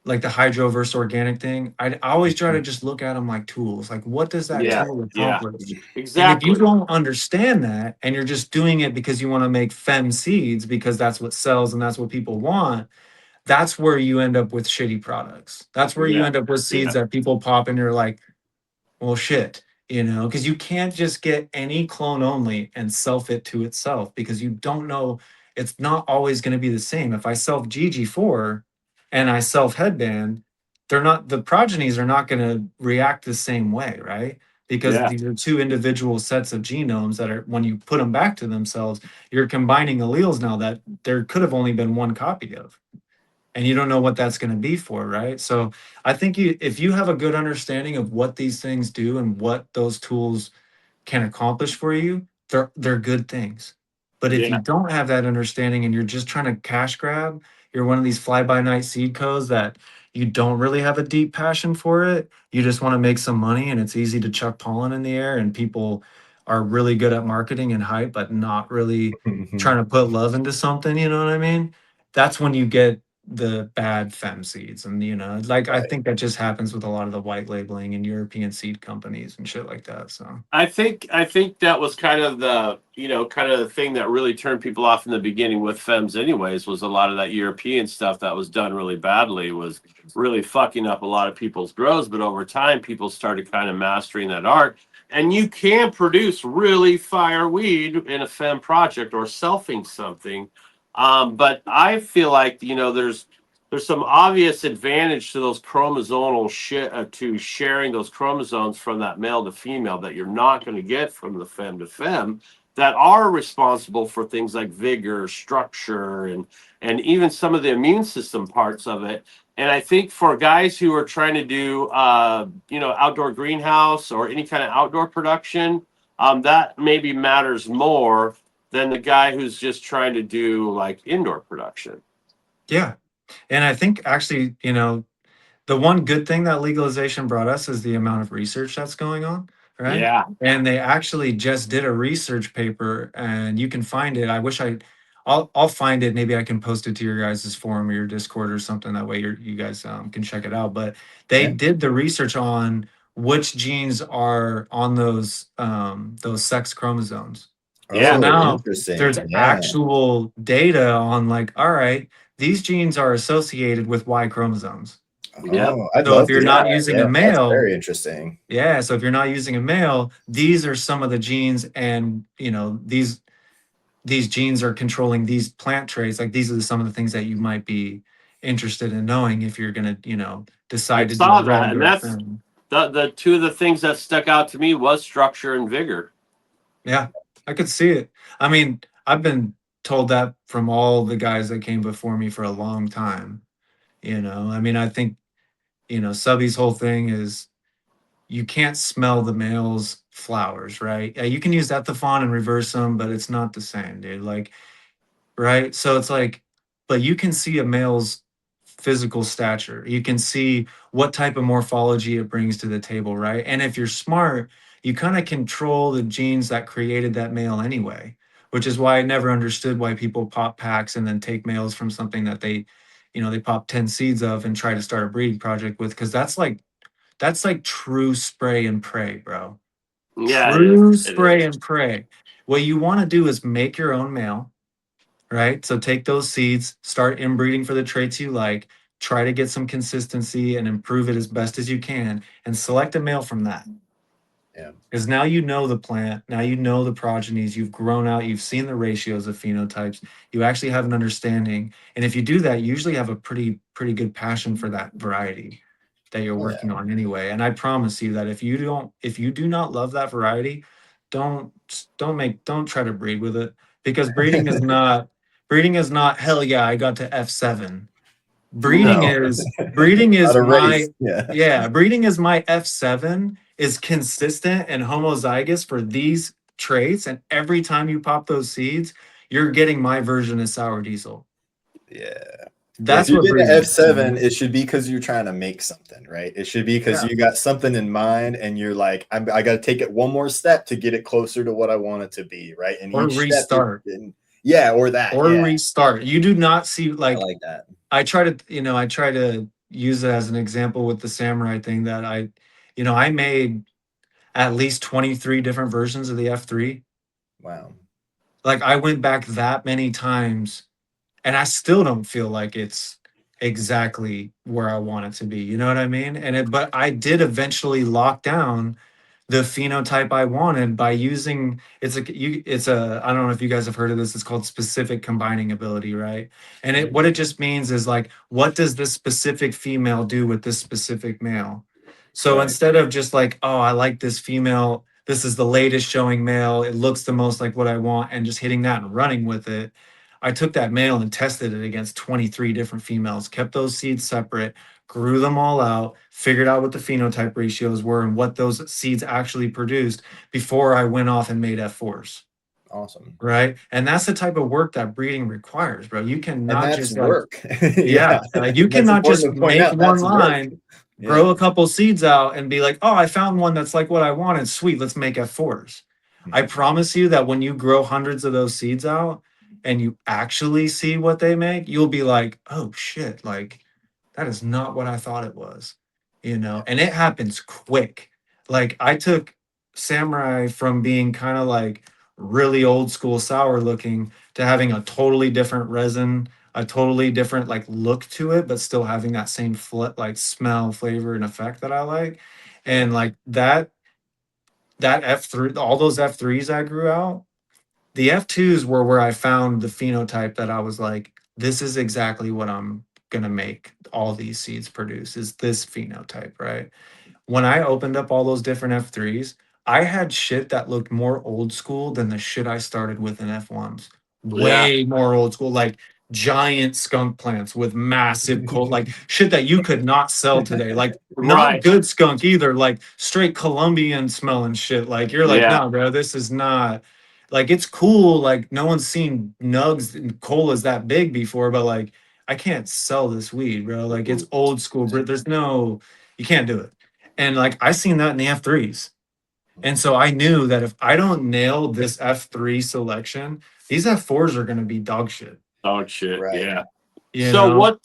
like the hydro versus organic thing. I always try to just look at them like tools. Like, what does that yeah, tool yeah, accomplish? And if you exactly. don't understand that and you're just doing it because you want to make fem seeds because that's what sells and that's what people want, that's where you end up with shitty products. That's where you Yeah, end up with yeah, seeds that people pop and you're like, well, shit, you know, because you can't just get any clone only and self it to itself because you don't know, it's not always going to be the same. If I self GG4 and I self headband, the progenies are not going to react the same way, right? Because yeah, these are two individual sets of genomes that are, when you put them back to themselves, you're combining alleles now that there could have only been one copy of, and you don't know what that's going to be for, right? So I think if you have a good understanding of what these things do and what those tools can accomplish for you, they're good things. But if you Yeah. don't have that understanding and you're just trying to cash grab, you're one of these fly by night seed codes that you don't really have a deep passion for it. You just want to make some money, and it's easy to chuck pollen in the air, and people are really good at marketing and hype, but not really trying to put love into something. You know what I mean? That's when you get the bad fem seeds, and like I Right. think that just happens with a lot of the white labeling and European seed companies and shit like that. So I think that was kind of the kind of the thing that really turned people off in the beginning with femmes anyways, was a lot of that European stuff that was done really badly was really fucking up a lot of people's grows. But over time people started kind of mastering that art, and you can produce really fire weed in a femme project or selfing something. But I feel like there's some obvious advantage to those chromosomal shit, to sharing those chromosomes from that male to female that you're not going to get from the femme to femme, that are responsible for things like vigor, structure, and even some of the immune system parts of it. And I think for guys who are trying to do outdoor greenhouse or any kind of outdoor production, that maybe matters more than the guy who's just trying to do like indoor production. yeah, and I think actually, the one good thing that legalization brought us is the amount of research that's going on, right? Yeah. And they actually just did a research paper, and you can find it. I'll find it. Maybe I can post it to your guys' forum or your Discord or something. That way you guys can check it out. But they Yeah. did the research on which genes are on those sex chromosomes. So Yeah. Oh, now interesting. there's Yeah. actual data on like, all right, these genes are associated with Y chromosomes. Yep. Oh, I'd So if love to you're see not that. using a Yeah, that's male, very interesting. yeah, so if you're not using a male, these are some of the genes, and these genes are controlling these plant traits. Like these are some of the things that you might be interested in knowing if you're gonna, I decide to do a saw real that, and indoor that's thing. the two of the things that stuck out to me was structure and vigor. Yeah, I could see it. I mean, I've been told that from all the guys that came before me for a long time. I mean, I think, Subby's whole thing is you can't smell the male's flowers, right? Yeah, you can use ethifon and reverse them, but it's not the same, dude. Like, right? So it's like, but you can see a male's physical stature. You can see what type of morphology it brings to the table, right? And if you're smart, you kind of control the genes that created that male anyway, which is why I never understood why people pop packs and then take males from something that they pop 10 seeds of and try to start a breeding project with, because that's like true spray and pray, bro. Yeah, it is. True It spray is. and pray. What you want to do is make your own male, right? So take those seeds, start inbreeding for the traits you like, try to get some consistency and improve it as best as you can, and select a male from that. Yeah. Because now you know the plant, now you know the progenies, you've grown out, you've seen the ratios of phenotypes, you actually have an understanding. And if you do that, you usually have a pretty good passion for that variety that you're Oh, working on anyway. And I promise you that if you do not love that variety, don't don't try to breed with it, because breeding is not hell yeah, I got to F7. Breeding No. is breeding Not is a my race. Yeah. yeah, breeding is my F7 is consistent and homozygous for these traits, and every time you pop those seeds, you're getting my version of sour diesel. Yeah. Yeah, if That's you're what getting an breeding is to F7, me. it should be because you're trying to make something, right? It should be because Yeah. you got something in mind and you're like, I got to take it one more step to get it closer to what I want it to be, right? And Or each step you're restart. getting, yeah, or that. Or Yeah. restart. You do not see I like like that. I try to use it as an example with the samurai thing that I made at least 23 different versions of the F3. Wow. Like I went back that many times and I still don't feel like it's exactly where I want it to be. You know what I mean? But I did eventually lock down the phenotype I wanted by using I don't know if you guys have heard of this. It's called specific combining ability, right? And what it just means is like, what does this specific female do with this specific male? So Right. instead of just like, oh, I like this female, this is the latest showing male, it looks the most like what I want, and just hitting that and running with it, I took that male and tested it against 23 different females, kept those seeds separate, grew them all out, figured out what the phenotype ratios were and what those seeds actually produced before I went off and made F4s. Awesome. Right. And that's the type of work that breeding requires, bro. You And cannot that's just like, work. yeah, you That's cannot important just to point make out. one That's work. line, Yeah. grow a couple seeds out and be like, oh, I found one that's like what I wanted. Sweet. Let's make F4s. I promise you that when you grow hundreds of those seeds out and you actually see what they make, you'll be like, oh shit, like that is not what I thought it was, and it happens quick. Like I took Samurai from being kind of like really old school sour looking to having a totally different resin, a totally different like look to it, but still having that same like smell, flavor, and effect that I like. And like that F3, all those F3s I grew out, the F2s were where I found the phenotype that I was like, this is exactly what I'm gonna make all these seeds produce is this phenotype, right? When I opened up all those different F3s, I had shit that looked more old school than the shit I started with in F1s. Yeah. Way more old school, like giant skunk plants with massive cold, like shit that you could not sell today. Like not Right. good skunk either, like straight Colombian smelling shit. Like you're like, Yeah. no, bro, this is not like it's cool. Like no one's seen nugs and colas that big before, but like I can't sell this weed, bro. Like it's old school, bro. There's no, you can't do it. And like I seen that in the F3s. And so I knew that if I don't nail this F3 selection, these F4s are going to be dog shit. Oh shit. Right. Yeah. You So know?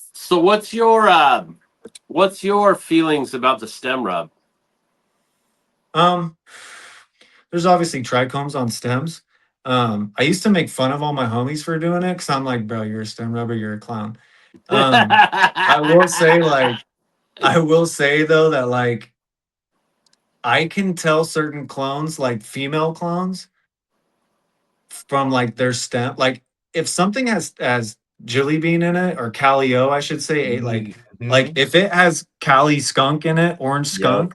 what's your feelings about the stem rub? There's obviously trichomes on stems. I used to make fun of all my homies for doing it because I'm like, bro, you're a stem rubber, you're a clown. I will say though that like I can tell certain clones, like female clones, from like their stem. Like if something has Jilly Bean in it or Calio, I should say, like Mhm. if it has Cali skunk in it, orange Yep. skunk,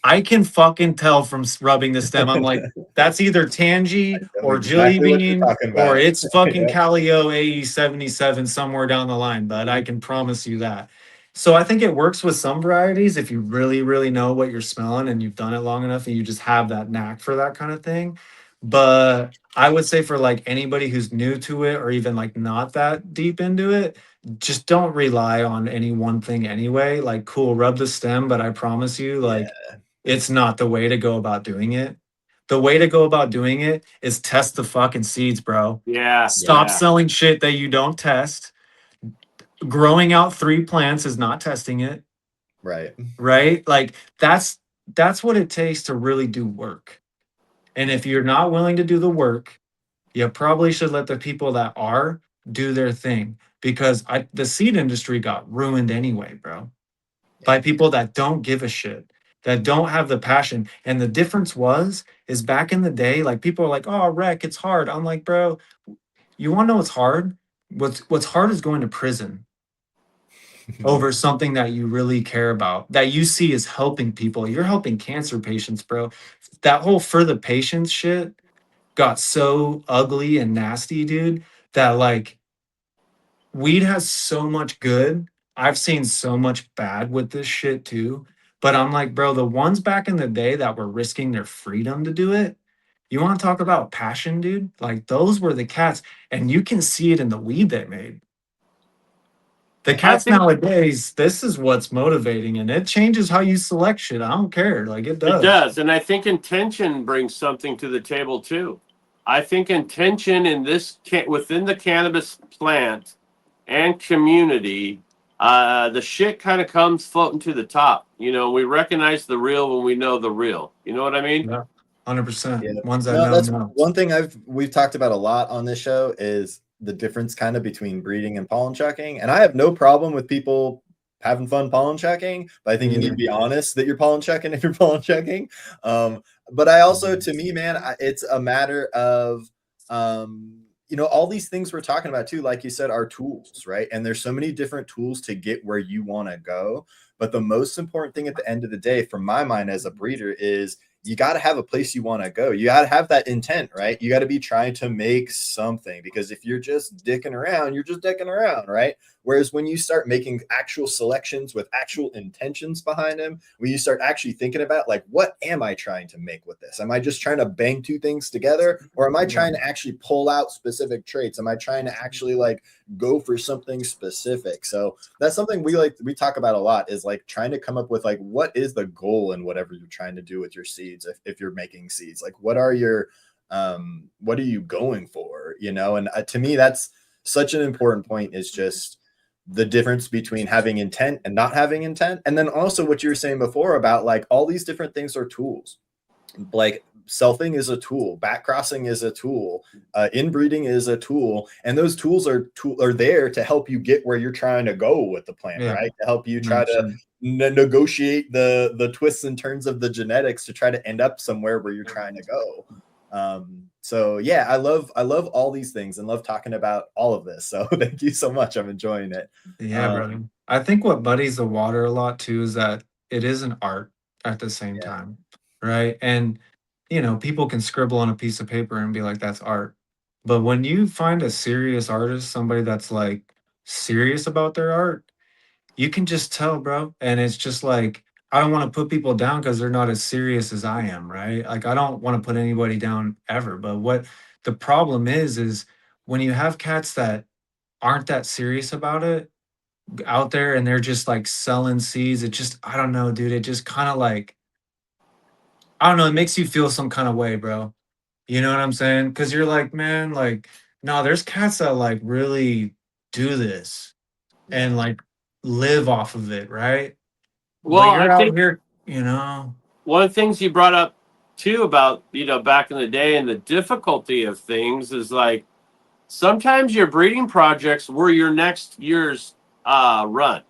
I can fucking tell from rubbing the stem. I'm like, that's either Tangy I know or Jilly exactly what you're Bean talking or about. it's fucking Yep. Calio AE77 somewhere down the line, but I can promise you that. So I think it works with some varieties if you really, really know what you're smelling and you've done it long enough and you just have that knack for that kind of thing. But I would say for like anybody who's new to it or even like not that deep into it, just don't rely on any one thing anyway. Like, cool, rub the stem, but I promise you, like, it's not the way to go about doing it. The way to go about doing it is test the fucking seeds, bro. Yeah. Stop Yeah. selling shit that you don't test. Growing out 3 plants is not testing it, Right. right? Like that's what it takes to really do work. And if you're not willing to do the work, you probably should let the people that are do their thing because the seed industry got ruined anyway, bro, by people that don't give a shit, that don't have the passion. And the difference is back in the day, like people are like, oh, rec, it's hard. I'm like, bro, you want to know what's hard? What's hard is going to prison over something that you really care about, that you see as helping people. You're helping cancer patients, bro. That whole for the patients shit got so ugly and nasty, dude, that like weed has so much good. I've seen so much bad with this shit too. But I'm like, bro, the ones back in the day that were risking their freedom to do it, you want to talk about passion, dude? Like those were the cats. And you can see it in the weed they made. The I cats think nowadays, this is what's motivating, and it changes how you select shit. I don't care. Like it it does. does, and I think intention brings something to the table too. I think intention in this within the cannabis plant and community, the shit kind of comes floating to the top. You know, we recognize the real when we know the real. You know what I mean? Yeah. 100%. Yeah. Ones that No, know that's know. one thing we've talked about a lot on this show is the difference kind of between breeding and pollen checking. And I have no problem with people having fun pollen checking, but I think you need to be honest that you're pollen checking if you're pollen checking. But I also, to me, man, it's a matter of all these things we're talking about too, like you said, are tools, right? And there's so many different tools to get where you want to go. But the most important thing at the end of the day, from my mind as a breeder, is you got to have a place you want to go. You got to have that intent, right? You got to be trying to make something, because if you're just dicking around, you're just dicking around, right? Whereas when you start making actual selections with actual intentions behind them, when you start actually thinking about like, what am I trying to make with this? Am I just trying to bang two things together, or am I trying to actually pull out specific traits? Am I trying to actually like go for something specific? So that's something we talk about a lot, is like trying to come up with like, what is the goal in whatever you're trying to do with your seeds. If you're making seeds, like what are you going for, you know? And to me, that's such an important point, is just the difference between having intent and not having intent. And then also what you were saying before about like all these different things are tools. Like selfing is a tool, back crossing is a tool, inbreeding is a tool, and those tools are there to help you get where you're trying to go with the plant, right? To help you try to negotiate the twists and turns of the genetics to try to end up somewhere where you're trying to go. So yeah, I love all these things and love talking about all of this. So thank you so much. I'm enjoying it. Yeah, brother. I think what muddies the water a lot too is that it is an art at the same time, right? And you know, people can scribble on a piece of paper and be like, that's art. But when you find a serious artist, somebody that's like serious about their art, you can just tell, bro. And it's just like, I don't want to put people down because they're not as serious as I am, right? Like, I don't want to put anybody down ever. But what the problem is when you have cats that aren't that serious about it out there and they're just like selling seeds, it just, I don't know, dude. It just kind of like, I don't know, it makes you feel some kind of way, bro. You know what I'm saying? Because you're like, man, like, no, there's cats that like really do this and like live off of it, right? But Well, I you're out think here, you know. one of the things you brought up too about, you know, back in the day and the difficulty of things is like sometimes your breeding projects were your next year's run.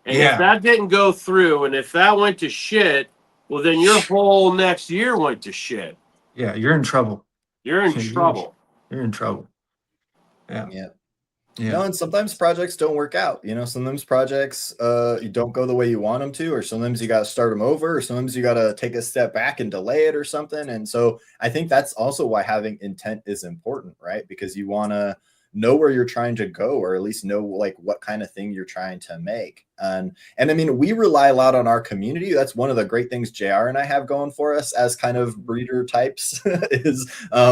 And if Yeah. that didn't go through and if that went to shit, well, then your whole next year went to shit. Yeah, you're in trouble. You're in You're trouble. in trouble. Yeah. Yeah. Yeah. No, and sometimes projects don't work out. You know, sometimes projects you don't go the way you want them to, or sometimes you got to start them over, or sometimes you got to take a step back and delay it or something. And so I think that's also why having intent is important, right? Because you want to know where you're trying to go, or at least know like what kind of thing you're trying to make. And I mean, we rely a lot on our community. That's one of the great things JR and I have going for us as kind of breeder types is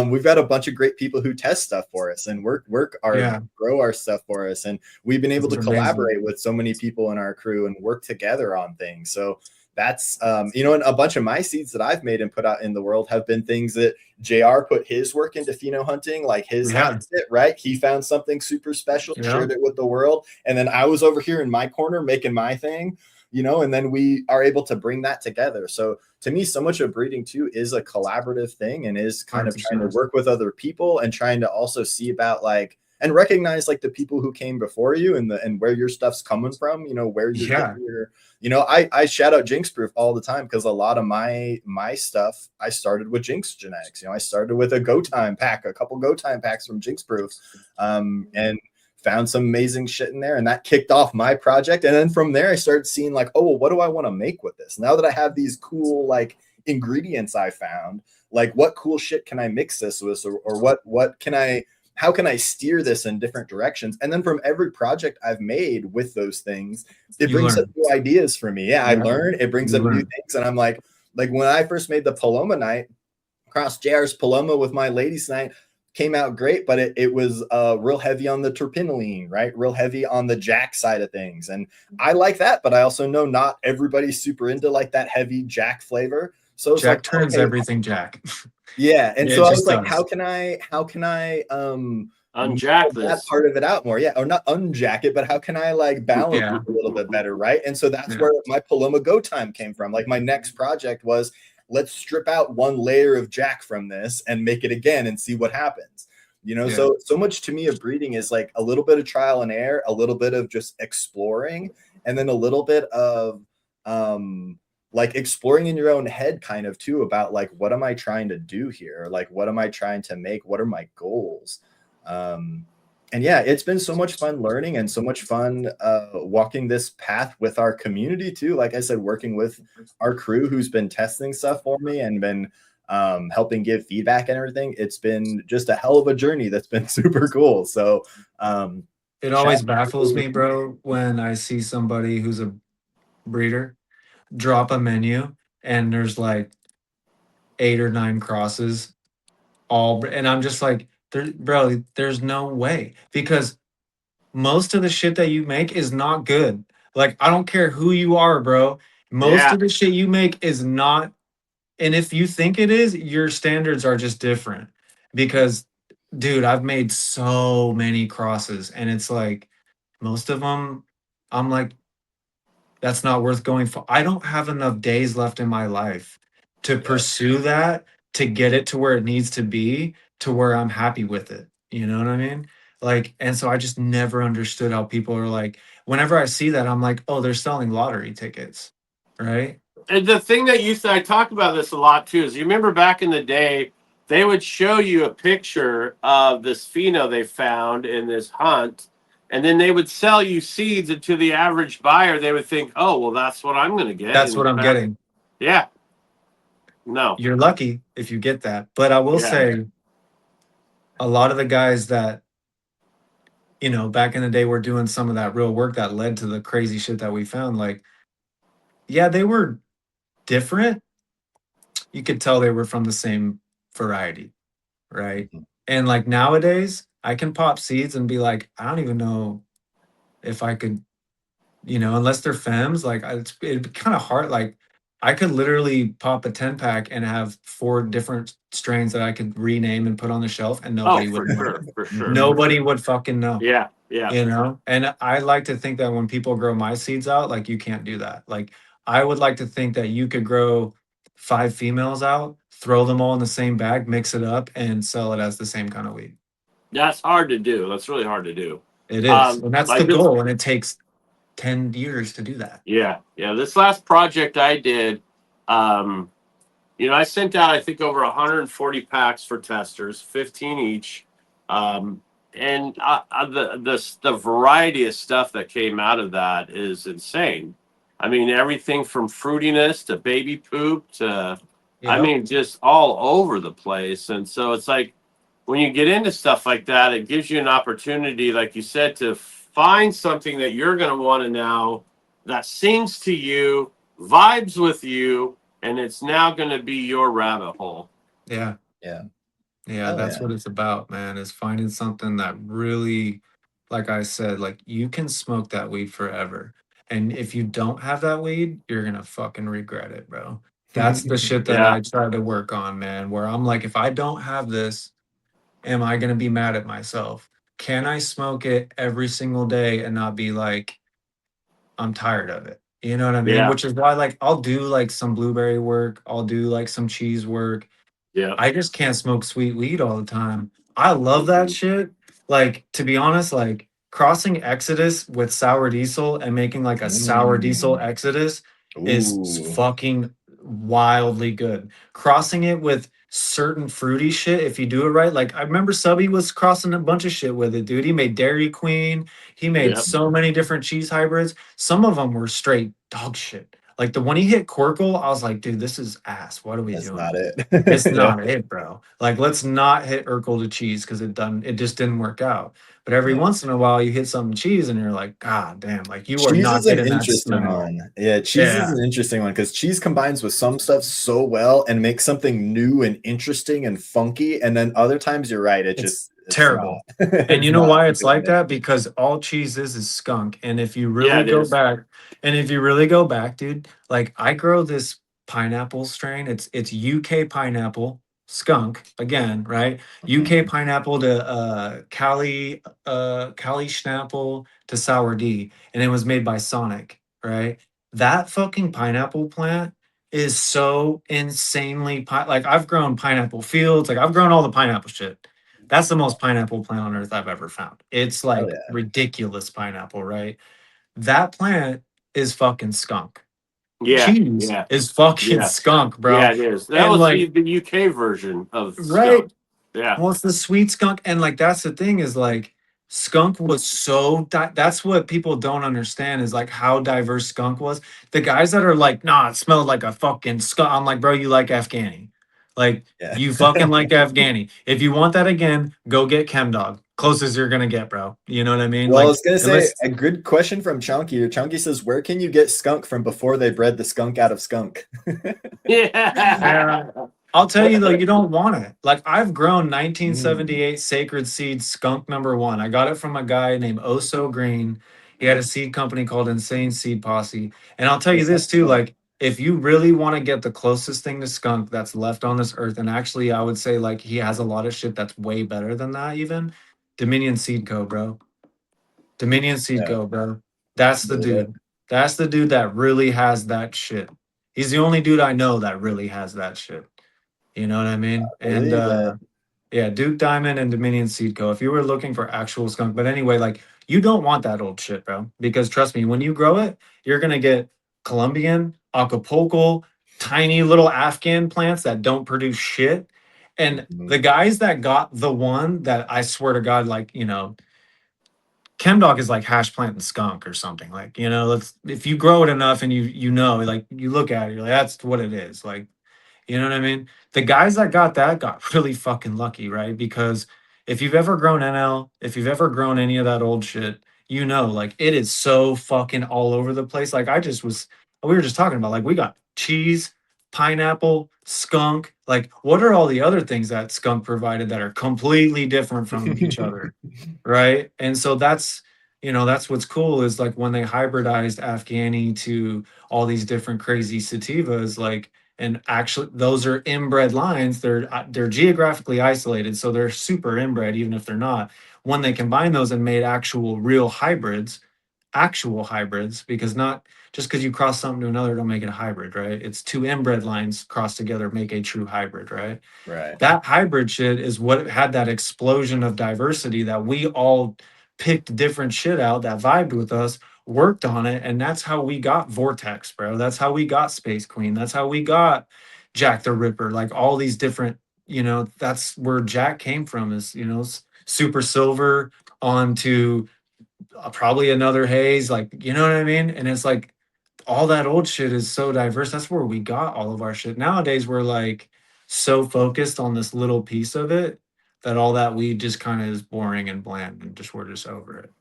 we've got a bunch of great people who test stuff for us and grow our stuff for us. And we've been able to collaborate with so many people in our crew and work together on things. So that's you know, and a bunch of my seeds that I've made and put out in the world have been things that JR put his work into pheno hunting, like his outfit, right? He found something super special, shared it with the world, and then I was over here in my corner making my thing, you know, and then we are able to bring that together. So to me, so much of breeding too is a collaborative thing and is kind of trying to work with other people and trying to also see about like and recognize like the people who came before you and where your stuff's coming from, you know, where you're getting your, you know, I shout out Jinx Proof all the time because a lot of my stuff I started with Jinx genetics. You know, I started with a Go Time pack, a couple Go Time packs from Jinx Proof, and found some amazing shit in there, and that kicked off my project. And then from there I started seeing like, oh well, what do I want to make with this now that I have these cool like ingredients I found, like what cool shit can I mix this with, or what can I, how can I steer this in different directions? And then from every project I've made with those things, it brings up new ideas for me. I learn, it brings up new things. And I'm like when I first made the Paloma night, cross JR's Paloma with my ladies night, came out great, but it was real heavy on the terpinolene, right? Real heavy on the Jack side of things. And I like that, but I also know not everybody's super into like that heavy Jack flavor. So it's Jack like, turns everything Jack. Yeah. And so I was like, how can I unjack that part of it out more? Yeah. Or not unjack it, but how can I like balance it a little bit better? Right. And so that's where my Paloma Go Time came from. Like my next project was, let's strip out one layer of Jack from this and make it again and see what happens. You know, so much to me of breeding is like a little bit of trial and error, a little bit of just exploring, and then a little bit of like exploring in your own head kind of too about like, what am I trying to do here? Like, what am I trying to make? What are my goals? And yeah, it's been so much fun learning and so much fun walking this path with our community too. Like I said, working with our crew who's been testing stuff for me and been helping give feedback and everything. It's been just a hell of a journey that's been super cool. So it always baffles me, bro, when I see somebody who's a breeder drop a menu and there's like 8 or 9 crosses and I'm just like, bro, there's no way, because most of the shit that you make is not good. Like, I don't care who you are, bro. Most Yeah. of the shit you make is not. And if you think it is, your standards are just different. Because, dude, I've made so many crosses, and it's like most of them, I'm like, that's not worth going for. I don't have enough days left in my life to pursue that, to get it to where it needs to be, to where I'm happy with it. You know what I mean? Like, and so I just never understood how people are like, whenever I see that, I'm like, oh, they're selling lottery tickets, right? And the thing that I talk about this a lot too, is you remember back in the day, they would show you a picture of this pheno they found in this hunt, and then they would sell you seeds, and to the average buyer, they would think, oh, well, that's what I'm going to get. That's And what I'm getting. yeah. No. You're lucky if you get that. But I will say, a lot of the guys that, you know, back in the day were doing some of that real work that led to the crazy shit that we found. Like, yeah, they were different. You could tell they were from the same variety, right? Mhm. And like nowadays, I can pop seeds and be like, I don't even know if I could, you know, unless they're femmes, like it'd be kind of hard. Like, I could literally pop a 10 pack and have 4 different strains that I could rename and put on the shelf, and nobody would know. For sure. Nobody would fucking know. Yeah. Yeah. You know? And I like to think that when people grow my seeds out, like, you can't do that. Like, I would like to think that you could grow 5 females out, throw them all in the same bag, mix it up, and sell it as the same kind of weed. That's hard to do. That's really hard to do. It is. And that's Like the this, goal. And it takes 10 years to do that. yeah. This last project I did, I sent out, I think, over 140 packs for testers, 15 each. And the variety of stuff that came out of that is insane. I mean, everything from fruitiness to baby poop to, I mean, just all over the place. And so it's like, when you get into stuff like that, it gives you an opportunity, like you said, to find something that you're going to want to now, that sings to you, vibes with you, and it's now going to be your rabbit hole. Yeah. Yeah. Yeah, that's what it's about, man, is finding something that really, like I said, like, you can smoke that weed forever. And if you don't have that weed, you're gonna fucking regret it, bro. That's the shit that Yeah. I try to work on, man, where I'm like, if I don't have this, am I gonna be mad at myself? Can I smoke it every single day and not be like, I'm tired of it? You know what I mean? Yeah. Which is why, like, I'll do like some blueberry work, I'll do like some cheese work. Yeah. I just can't smoke sweet weed all the time. I love that shit. Like, to be honest, like, crossing Exodus with sour diesel and making like a sour diesel Exodus is Ooh. fucking wildly good. Crossing it with certain fruity shit, if you do it right. Like, I remember Subby was crossing a bunch of shit with it, dude. He made Dairy Queen. He made so many different cheese hybrids. Some of them were straight dog shit. Like, the one he hit Corkle, I was like, dude, this is ass. What are we That's doing? not it. It's not it, bro. Like, let's not hit Urkel to cheese because it just didn't work out. But every once in a while, you hit some cheese and you're like, God damn, like, you are Cheese not is an getting that interesting smell. one. Yeah, cheese is an interesting one because cheese combines with some stuff so well and makes something new and interesting and funky. And then other times, you're right, it's terrible. And you know why it's like that? Because all cheese is skunk. And if you really go back, dude, like, I grow this pineapple strain. It's UK pineapple, skunk again, right? UK pineapple to Cali Schnapple to Sour D, and it was made by Sonic, right? That fucking pineapple plant is so insanely like, I've grown pineapple fields, like, I've grown all the pineapple shit. That's the most pineapple plant on earth I've ever found. It's like ridiculous pineapple, right? That plant is fucking skunk. Yeah. Cheese is fucking skunk, bro. Yeah, it is. That And was like, the UK version of right? skunk. Yeah. Well, it's the sweet skunk. And like, that's the thing, is like, skunk was so that's what people don't understand is like how diverse skunk was. The guys that are like, nah, it smelled like a fucking skunk. I'm like, bro, you like Afghani. Like, Yeah. you fucking like Afghani. If you want that again, go get Chem Dog. Closest you're gonna get, bro. You know what I mean? Well, I Like, was gonna say unless a good question from Chunky. Chunky says, "Where can you get skunk from before they bred the skunk out of skunk?" Yeah. I'll tell you though, you don't want it. Like, I've grown Mm. 1978 Sacred Seed Skunk #1. I got it from a guy named Oso Green. He had a seed company called Insane Seed Posse. And I'll tell you That this sounds too, fun. like, if you really want to get the closest thing to skunk that's left on this earth, and actually I would say like he has a lot of shit that's way better than that even. Dominion Seed Co, bro. Dominion Seed Yeah, Co, bro. That's the believe it. dude. That's the dude that really has that shit. He's the only dude I know that really has that shit. You know what I mean? And Believe it. yeah, Duke Diamond and Dominion Seed Co. If you were looking for actual skunk, but anyway, like you don't want that old shit, bro. Because trust me, when you grow it, you're gonna get Colombian, Acapulco, tiny little Afghan plants that don't produce shit. And Mhm. the guys that got the one that I swear to God, like, you know, Chemdog is like hash plant and skunk or something. Like, you know, let's if you grow it enough and you know, like you look at it, you're like, that's what it is. Like, you know what I mean? The guys that got that got really fucking lucky, right? Because if you've ever grown NL, if you've ever grown any of that old shit, you know, like it is so fucking all over the place. Like we were just talking about, like we got cheese, pineapple, skunk. Like, what are all the other things that skunk provided that are completely different from each other? Right. And so that's what's cool is like when they hybridized Afghani to all these different crazy sativas, like, and actually those are inbred lines. They're geographically isolated, so they're super inbred even if they're not. When they combine those and made actual real hybrids, because not just because you cross something to another don't make it a hybrid, right? It's two inbred lines crossed together make a true hybrid, right? Right. That hybrid shit is what had that explosion of diversity that we all picked different shit out that vibed with us, worked on it, and that's how we got Vortex, bro. That's how we got Space Queen. That's how we got Jack the Ripper. Like all these different, that's where Jack came from. Is Super Silver onto probably another Haze, like you know what I mean. And it's like all that old shit is so diverse. That's where we got all of our shit. Nowadays, we're like so focused on this little piece of it that all that weed just kind of is boring and bland and just we're just over it.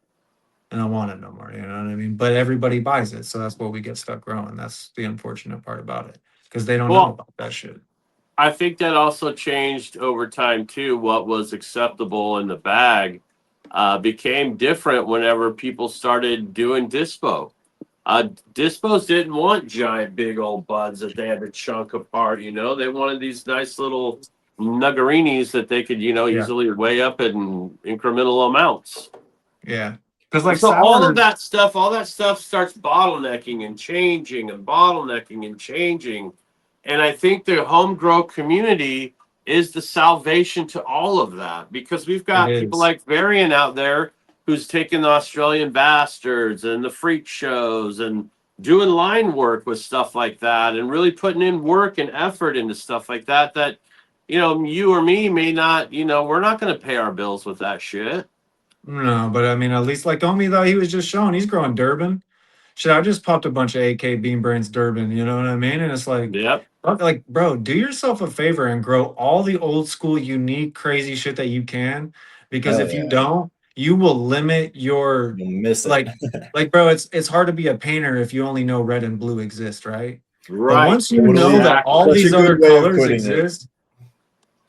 And I don't want it no more. You know what I mean? But everybody buys it. So that's what we get stuck growing. That's the unfortunate part about it. Because they don't know Well, about that shit. I think that also changed over time too. What was acceptable in the bag became different whenever people started doing dispo. Dispos didn't want giant, big old buds that they had to chunk apart. They wanted these nice little nuggarinis that they could, Yeah. easily weigh up in incremental amounts. Yeah. Because And like so all of sour, that stuff starts bottlenecking and changing and bottlenecking and changing. And I think the home grow community is the salvation to all of that because we've it got people is. like Varian out there who's taking the Australian Bastards and the freak shows and doing line work with stuff like that and really putting in work and effort into stuff like that you or me may not, we're not going to pay our bills with that shit. No, but I mean, at least like homie though, he was just showing he's growing Durban. Shit, I just popped a bunch of AK Bean Brains Durban, you know what I mean? And it's Yep. like, bro, do yourself a favor and grow all the old school, unique, crazy shit that you can. Because Hell if you yeah. don't, you will limit your You'll miss it. bro, it's hard to be a painter if you only know red and blue exist, right? But Right. once you know Totally. that all Exactly. Such a these good other way of colors putting it. exist,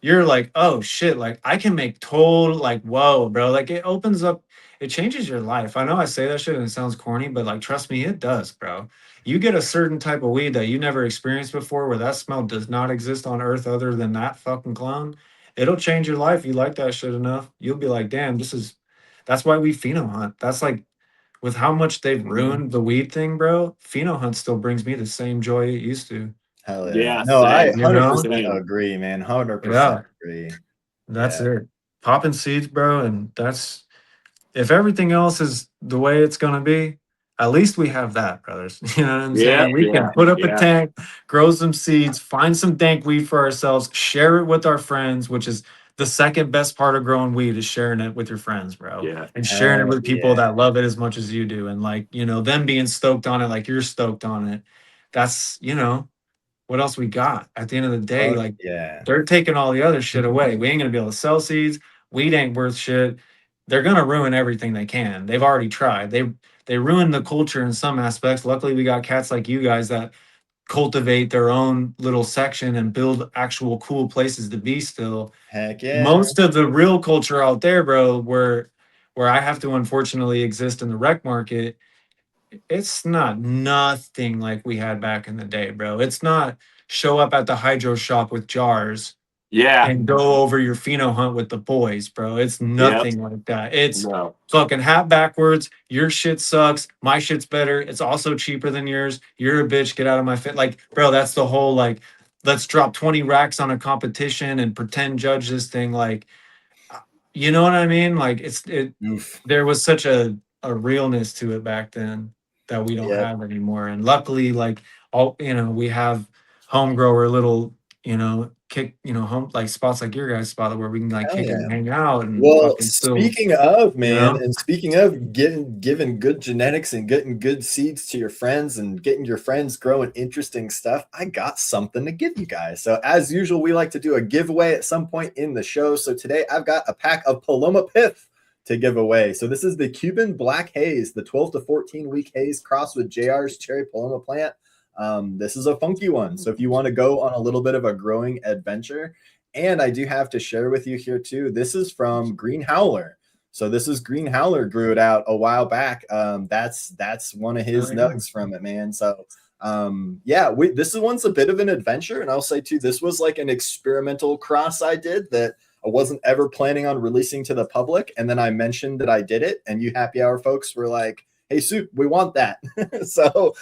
you're like, oh shit, like I can make total like whoa, bro. Like it opens up, it changes your life. I know I say that shit and it sounds corny, but like trust me, it does, bro. You get a certain type of weed that you never experienced before where that smell does not exist on earth other than that fucking clone. It'll change your life. You like that shit enough. You'll be like, damn, that's why we pheno hunt. That's like with how much they've Mhm. ruined the weed thing, bro. Pheno hunt still brings me the same joy it used to. Hell yeah. Yeah, No, I same. You know? 100% Same. agree, man. 100% Yeah. agree. That's Yeah. it. Popping seeds, bro, and that's if everything else is the way it's gonna be, at least we have that, brothers. You know what I'm Yeah, saying? We yeah, can put up a yeah. tank, grow some seeds, find some dank weed for ourselves, share it with our friends, which is the second best part of growing weed is sharing it with your friends, bro. Yeah. And sharing it Hell with people yeah. that love it as much as you do. And like, you know, them being stoked on it like you're stoked on it. That's, you know, what else we got? At the end of the day, Fuck like yeah. they're taking all the other shit away. We ain't gonna be able to sell seeds. Weed ain't worth shit. They're gonna ruin everything they can. They've already tried. They ruined the culture in some aspects. Luckily, we got cats like you guys that cultivate their own little section and build actual cool places to be still. Heck yeah. Most of the real culture out there, bro, where I have to unfortunately exist in the rec market, it's not nothing like we had back in the day, bro. It's not show up at the hydro shop with jars Yeah. and go over your pheno hunt with the boys, bro. It's Yep. nothing like that. It's No. fucking hat backwards. Your shit sucks. My shit's better. It's also cheaper than yours. You're a bitch. Get out of my fit. Like, bro, that's the whole like, let's drop 20 racks on a competition and pretend judge this thing. Like, you know what I mean? Like, Oof. there was such a realness to it back then that we don't Yep. have anymore. And luckily, like all you know, we have home grower little, you know, kick, you know, home like spots like your guys' spot where we can like Hell kick it yeah. and hang out and Well, fucking still, speaking of, you man, know. and speaking of giving good genetics and getting good seeds to your friends and getting your friends growing interesting stuff, I got something to give you guys. So as usual, we like to do a giveaway at some point in the show. So today I've got a pack of Paloma Pith to give away. So this is the Cuban Black Haze, the 12 to 14 week haze crossed with JR's Cherry Paloma plant. This is a funky one. So if you want to go on a little bit of a growing adventure, and I do have to share with you here too, this is from Green Howler. So this is Green Howler grew it out a while back. That's one of his nugs from it, man. So yeah, this one's a bit of an adventure. And I'll say too, this was like an experimental cross I did that I wasn't ever planning on releasing to the public. And then I mentioned that I did it, and you happy hour folks were like, hey, Soup, we want that. So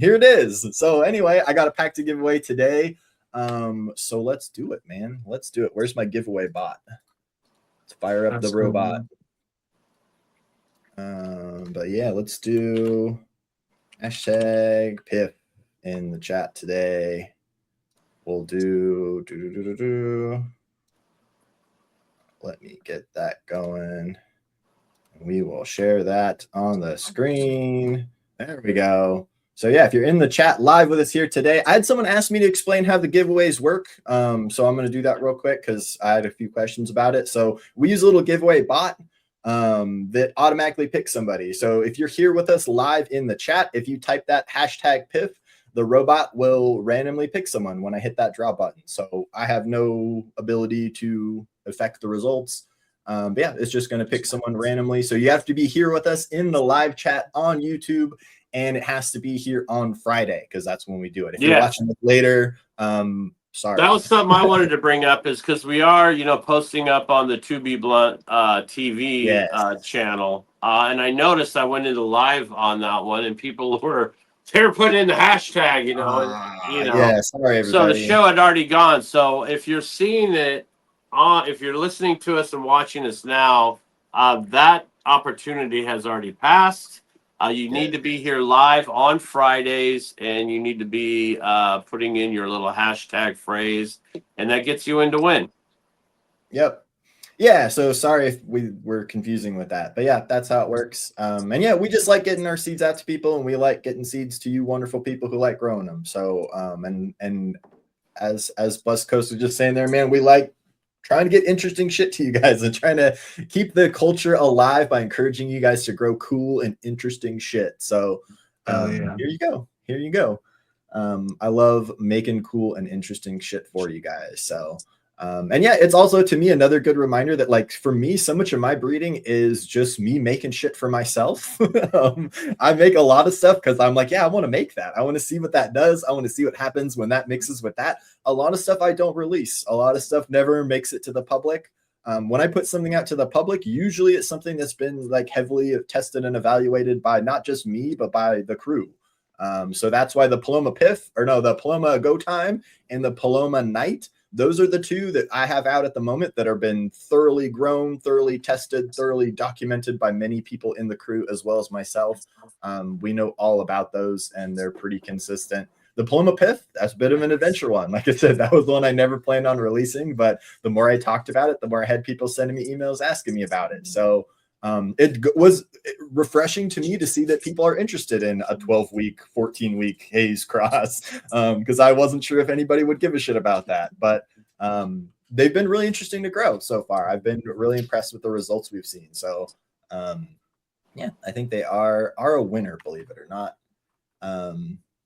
here it is. So anyway, I got a pack to give away today. So let's do it, man. Let's do it. Where's my giveaway bot? Let's fire up the robot. But yeah, let's do hashtag Piff in the chat today. We'll do let me get that going. We will share that on the screen. There we go. So yeah, if you're in the chat live with us here today, I had someone ask me to explain how the giveaways work. So I'm going to do that real quick because I had a few questions about it. So we use a little giveaway bot that automatically picks somebody. So if you're here with us live in the chat, if you type that hashtag Piff, the robot will randomly pick someone when I hit that draw button. So I have no ability to affect the results. But yeah, it's just going to pick someone randomly. So you have to be here with us in the live chat on YouTube, and it has to be here on Friday because that's when we do it. If you're watching it later, sorry. That was something I wanted to bring up is because we are, you know, posting up on the To Be Blunt TV channel. And I noticed I went into live on that one and people were putting in the hashtag, you know, Yeah, sorry, everybody. So the show had already gone. So if you're seeing it if you're listening to us and watching us now, that opportunity has already passed. You need to be here live on Fridays, and you need to be putting in your little hashtag phrase, and that gets you in to win. Yep. Yeah, so sorry if we were confusing with that, but yeah, that's how it works. And yeah, we just like getting our seeds out to people, and we like getting seeds to you wonderful people who like growing them. So and as Bus Coast was just saying there, man, we like trying to get interesting shit to you guys and trying to keep the culture alive by encouraging you guys to grow cool and interesting shit. So here you go. Here you go. I love making cool and interesting shit for you guys. So and yeah, it's also to me another good reminder that like for me, so much of my breeding is just me making shit for myself. I make a lot of stuff because I'm like, yeah, I want to make that. I want to see what that does. I want to see what happens when that mixes with that. A lot of stuff I don't release. A lot of stuff never makes it to the public. When I put something out to the public, usually it's something that's been like heavily tested and evaluated by not just me, but by the crew. So that's why the Paloma the Paloma Go Time and the Paloma Night, those are the two that I have out at the moment that have been thoroughly grown, thoroughly tested, thoroughly documented by many people in the crew, as well as myself. We know all about those and they're pretty consistent. the Paloma Pith, that's a bit of an adventure one. Like I said, that was one I never planned on releasing, but the more I talked about it, the more I had people sending me emails asking me about it. So it was refreshing to me to see that people are interested in a 12-week, 14-week haze cross, because I wasn't sure if anybody would give a shit about that. But they've been really interesting to grow so far. I've been really impressed with the results we've seen. So yeah, I think they are a winner, believe it or not.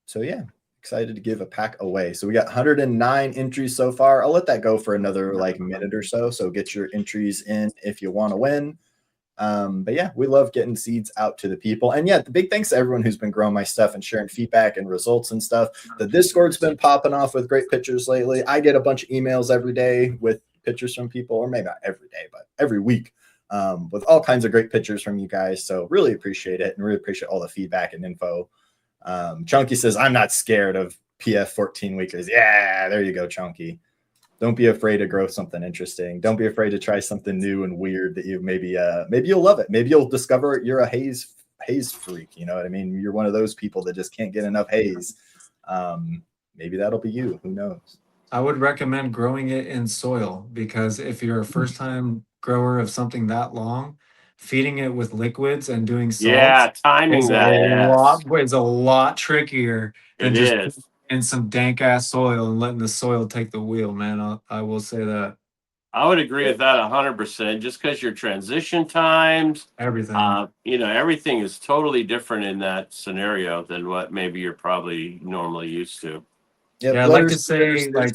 So yeah, excited to give a pack away. So we got 109 entries so far. I'll let that go for another like minute or so. So get your entries in if you want to win. But yeah, we love getting seeds out to the people. And yeah, the big thanks to everyone who's been growing my stuff and sharing feedback and results and stuff. The Discord's been popping off with great pictures lately. I get a bunch of emails every day with pictures from people, or maybe not every day, but every week, with all kinds of great pictures from you guys. So really appreciate it, and really appreciate all the feedback and info. Chunky says, I'm not scared of PF 14 weeklies. Yeah, there you go, Chunky. Don't be afraid to grow something interesting. Don't be afraid to try something new and weird that you maybe you'll love it. Maybe you'll discover you're a haze freak. You know what I mean? You're one of those people that just can't get enough haze. Maybe that'll be you. Who knows? I would recommend growing it in soil, because if you're a first time grower of something that long, feeding it with liquids and doing Yeah, salts timing is that. Yes, is a lot trickier than it just is. in some dank ass soil and letting the soil take the wheel, man. I will say that. I would agree with that 100%. Just because your transition times, Everything. everything is totally different in that scenario than what maybe you're probably normally used to. Yep, Yeah, I'd like to say like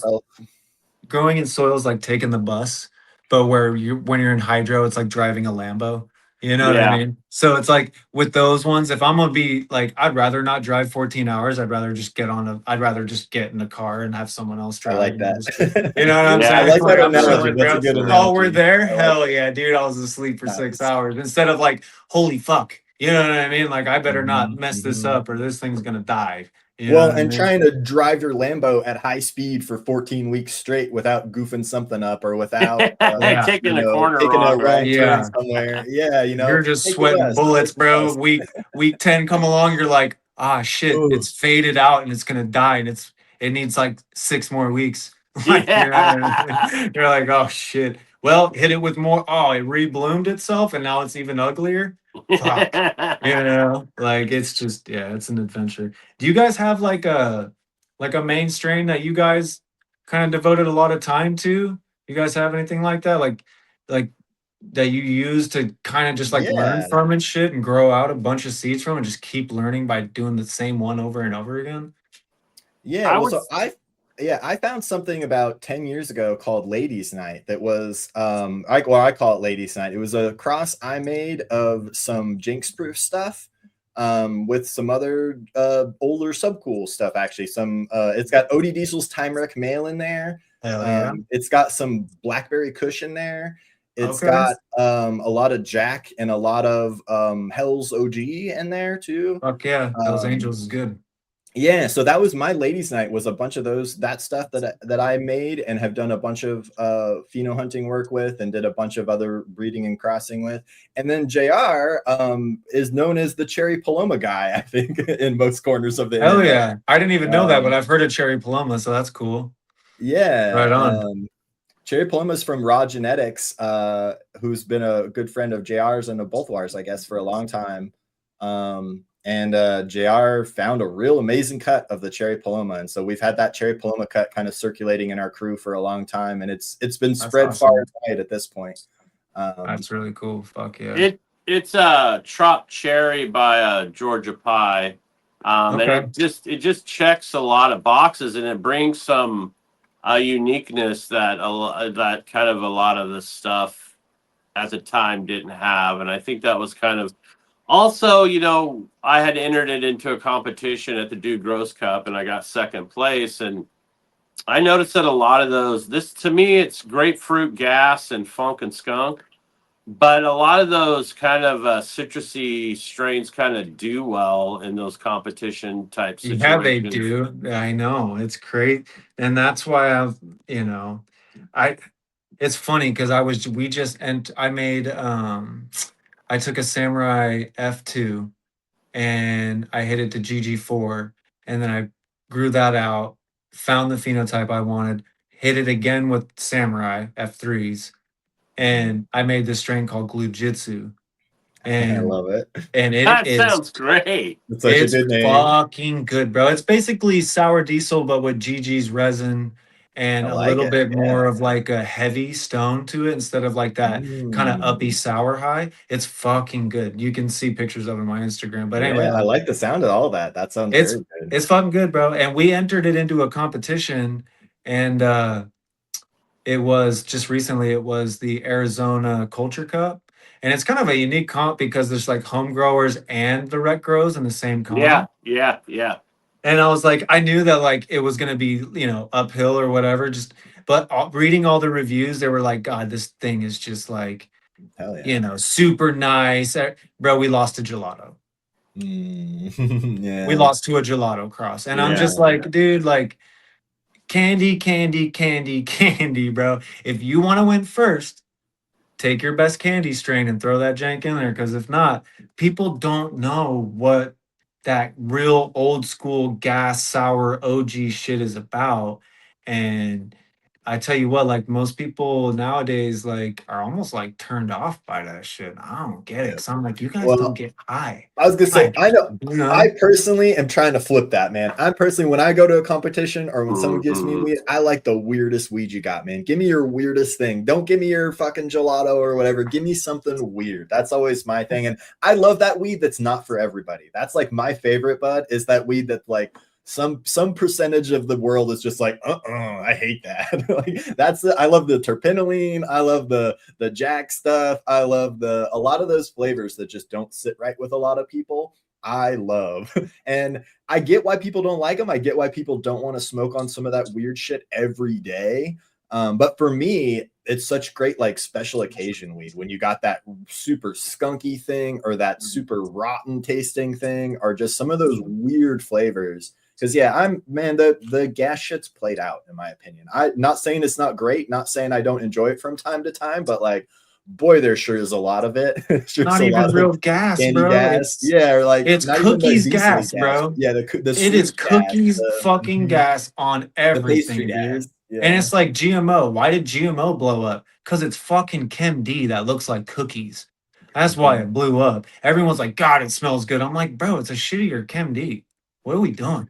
growing in soil is like taking the bus, but when you're in hydro, it's like driving a Lambo. You know what I Yeah. mean? So it's like with those ones, if I'm gonna be like, I'd rather not drive 14 hours. I'd rather just get in a car and have someone else I drive. like and that. just- you know what I'm Yeah, saying? I like Like, that I'm analogy. chilling, That's a bro. good Oh, analogy. we're there? I like Hell yeah, dude. I was asleep for 6 hours instead of like, holy fuck. You know what I mean? Like, I better not mess this up or this thing's gonna die. You know Well, what I and mean? trying to drive your Lambo at high speed for 14 weeks straight without goofing something up or without Yeah. taking a corner taking a wrong, wrong right? turn Yeah. somewhere. Yeah, You're just take the sweating rest. bullets, Take the bro. rest. Week 10 come along, you're like, ah shit, Ooh. it's faded out and it's gonna die and it needs like 6 more weeks. Like, Yeah. you're like, oh shit. Well, hit it with more. Oh, it rebloomed itself and now it's even uglier. Fuck. Like it's just, yeah, it's an adventure. Do you guys have like a main strain that you guys kind of devoted a lot of time to? You guys have anything like that? Like that you use to kind of just like learn Yeah. from and shit and grow out a bunch of seeds from and just keep learning by doing the same one over and over again? Yeah. I Well, would. so I found something about 10 years ago called Ladies Night that was I call it Ladies Night. It was a cross I made of some Jinx proof stuff with some other older subcool stuff actually. Some it's got OD Diesel's Time Wreck Mail in there. Hell yeah. It's got some Blackberry Kush in there. It's Okay. got a lot of Jack and a lot of Hell's OG in there too. Fuck yeah. Those Angels is good. Yeah, so that was my ladies' night. Was a bunch of that stuff that I made and have done a bunch of pheno hunting work with, and did a bunch of other breeding and crossing with. And then JR is known as the Cherry Paloma guy, I think, in most corners of the Hell internet. yeah. I didn't even know that, but I've heard of Cherry Paloma, so that's cool. Yeah, Right on. Cherry Paloma is from Raw Genetics, who's been a good friend of JR's and of both of ours, I guess, for a long time. And JR found a real amazing cut of the Cherry Paloma, and so we've had that Cherry Paloma cut kind of circulating in our crew for a long time, and it's been spread far and wide at this point. That's really cool. Fuck yeah. It's Trop Cherry by Georgia Pie, and it just checks a lot of boxes, and it brings some uniqueness that that kind of a lot of the stuff at the time didn't have, and I think that was kind of. Also, I had entered it into a competition at the Dude Gross Cup, and I got second place. And I noticed that a lot of those, to me, it's grapefruit gas and funk and skunk. But a lot of those kind of citrusy strains kind of do well in those competition type situations. Yeah, they do. I know. It's great. And that's why it's funny because I took a Samurai F2 and I hit it to GG4, and then grew that out, found the phenotype I wanted, hit it again with Samurai F3s, and I made this strain called Glue Jitsu. I And love it. it That is sounds great. It's such a it's good name. fucking good, bro. It's basically sour diesel, but with GG's resin I and a like little it. bit Yeah. more of like a heavy stone to it instead of like that kind of uppy Mm. sour high. It's fucking good. You can see pictures of it on my Instagram. But anyway, Yeah, I like like the sound of all that. That sounds it's very good. it's fucking good, bro. And we entered it into a competition, and it was just recently. It was the Arizona Culture Cup, and it's kind of a unique comp because there's like home growers and the rec grows in the same Yeah, comp. yeah, yeah. And I was like, I knew that like it was gonna be, uphill or whatever. Just but reading all the reviews, they were like, God, this thing is just like, Hell yeah. super nice. Bro, we lost to gelato. Mm. We Yeah. lost to a gelato cross. And I'm Yeah. just like, dude, like candy, candy, candy, candy, bro. If you want to win first, take your best candy strain and throw that jank in there. Because if not, people don't know what that real old school gas sour OG shit is about. And I tell you what, like most people nowadays, like are almost like turned off by that shit. I don't get it. Yeah. Cause I'm like, you guys don't Well, get high. I was gonna say, Like, I know. you I know? personally am trying to flip that, man. I'm personally, when I go to a competition or when someone gives me Mhm. weed, I like the weirdest weed you got, man. Give me your weirdest thing. Don't give me your fucking gelato or whatever. Give me something weird. That's always my thing. And I love that weed that's not for everybody. That's like my favorite bud is that weed that like some percentage of the world is just like, I hate that. Like that's I love the terpenoline. I love the jack stuff. I love a lot of those flavors that just don't sit right with a lot of people. I love. And I get why people don't like them. I get why people don't want to smoke on some of that weird shit every day. But for me, it's such great like special occasion weed when you got that super skunky thing or that super rotten tasting thing or just some of those weird flavors. Because yeah, the gas shit's played out in my opinion. I'm not saying it's not great, not saying I don't enjoy it from time to time, but like boy, there sure is a lot of it. There's Not a even lot of real gas, candy bro. gas. Yeah, or like It's not even the cookies decently gas, gas, but bro. yeah, the It is sweet gas, cookies fucking gas on the pastry everything, gas. dude. And Yeah. it's like GMO. Why did GMO blow up? Because it's fucking Chem D that looks like cookies. That's why it blew up. Everyone's like, God, it smells good. I'm like, bro, it's a shittier Chem D. What are we doing?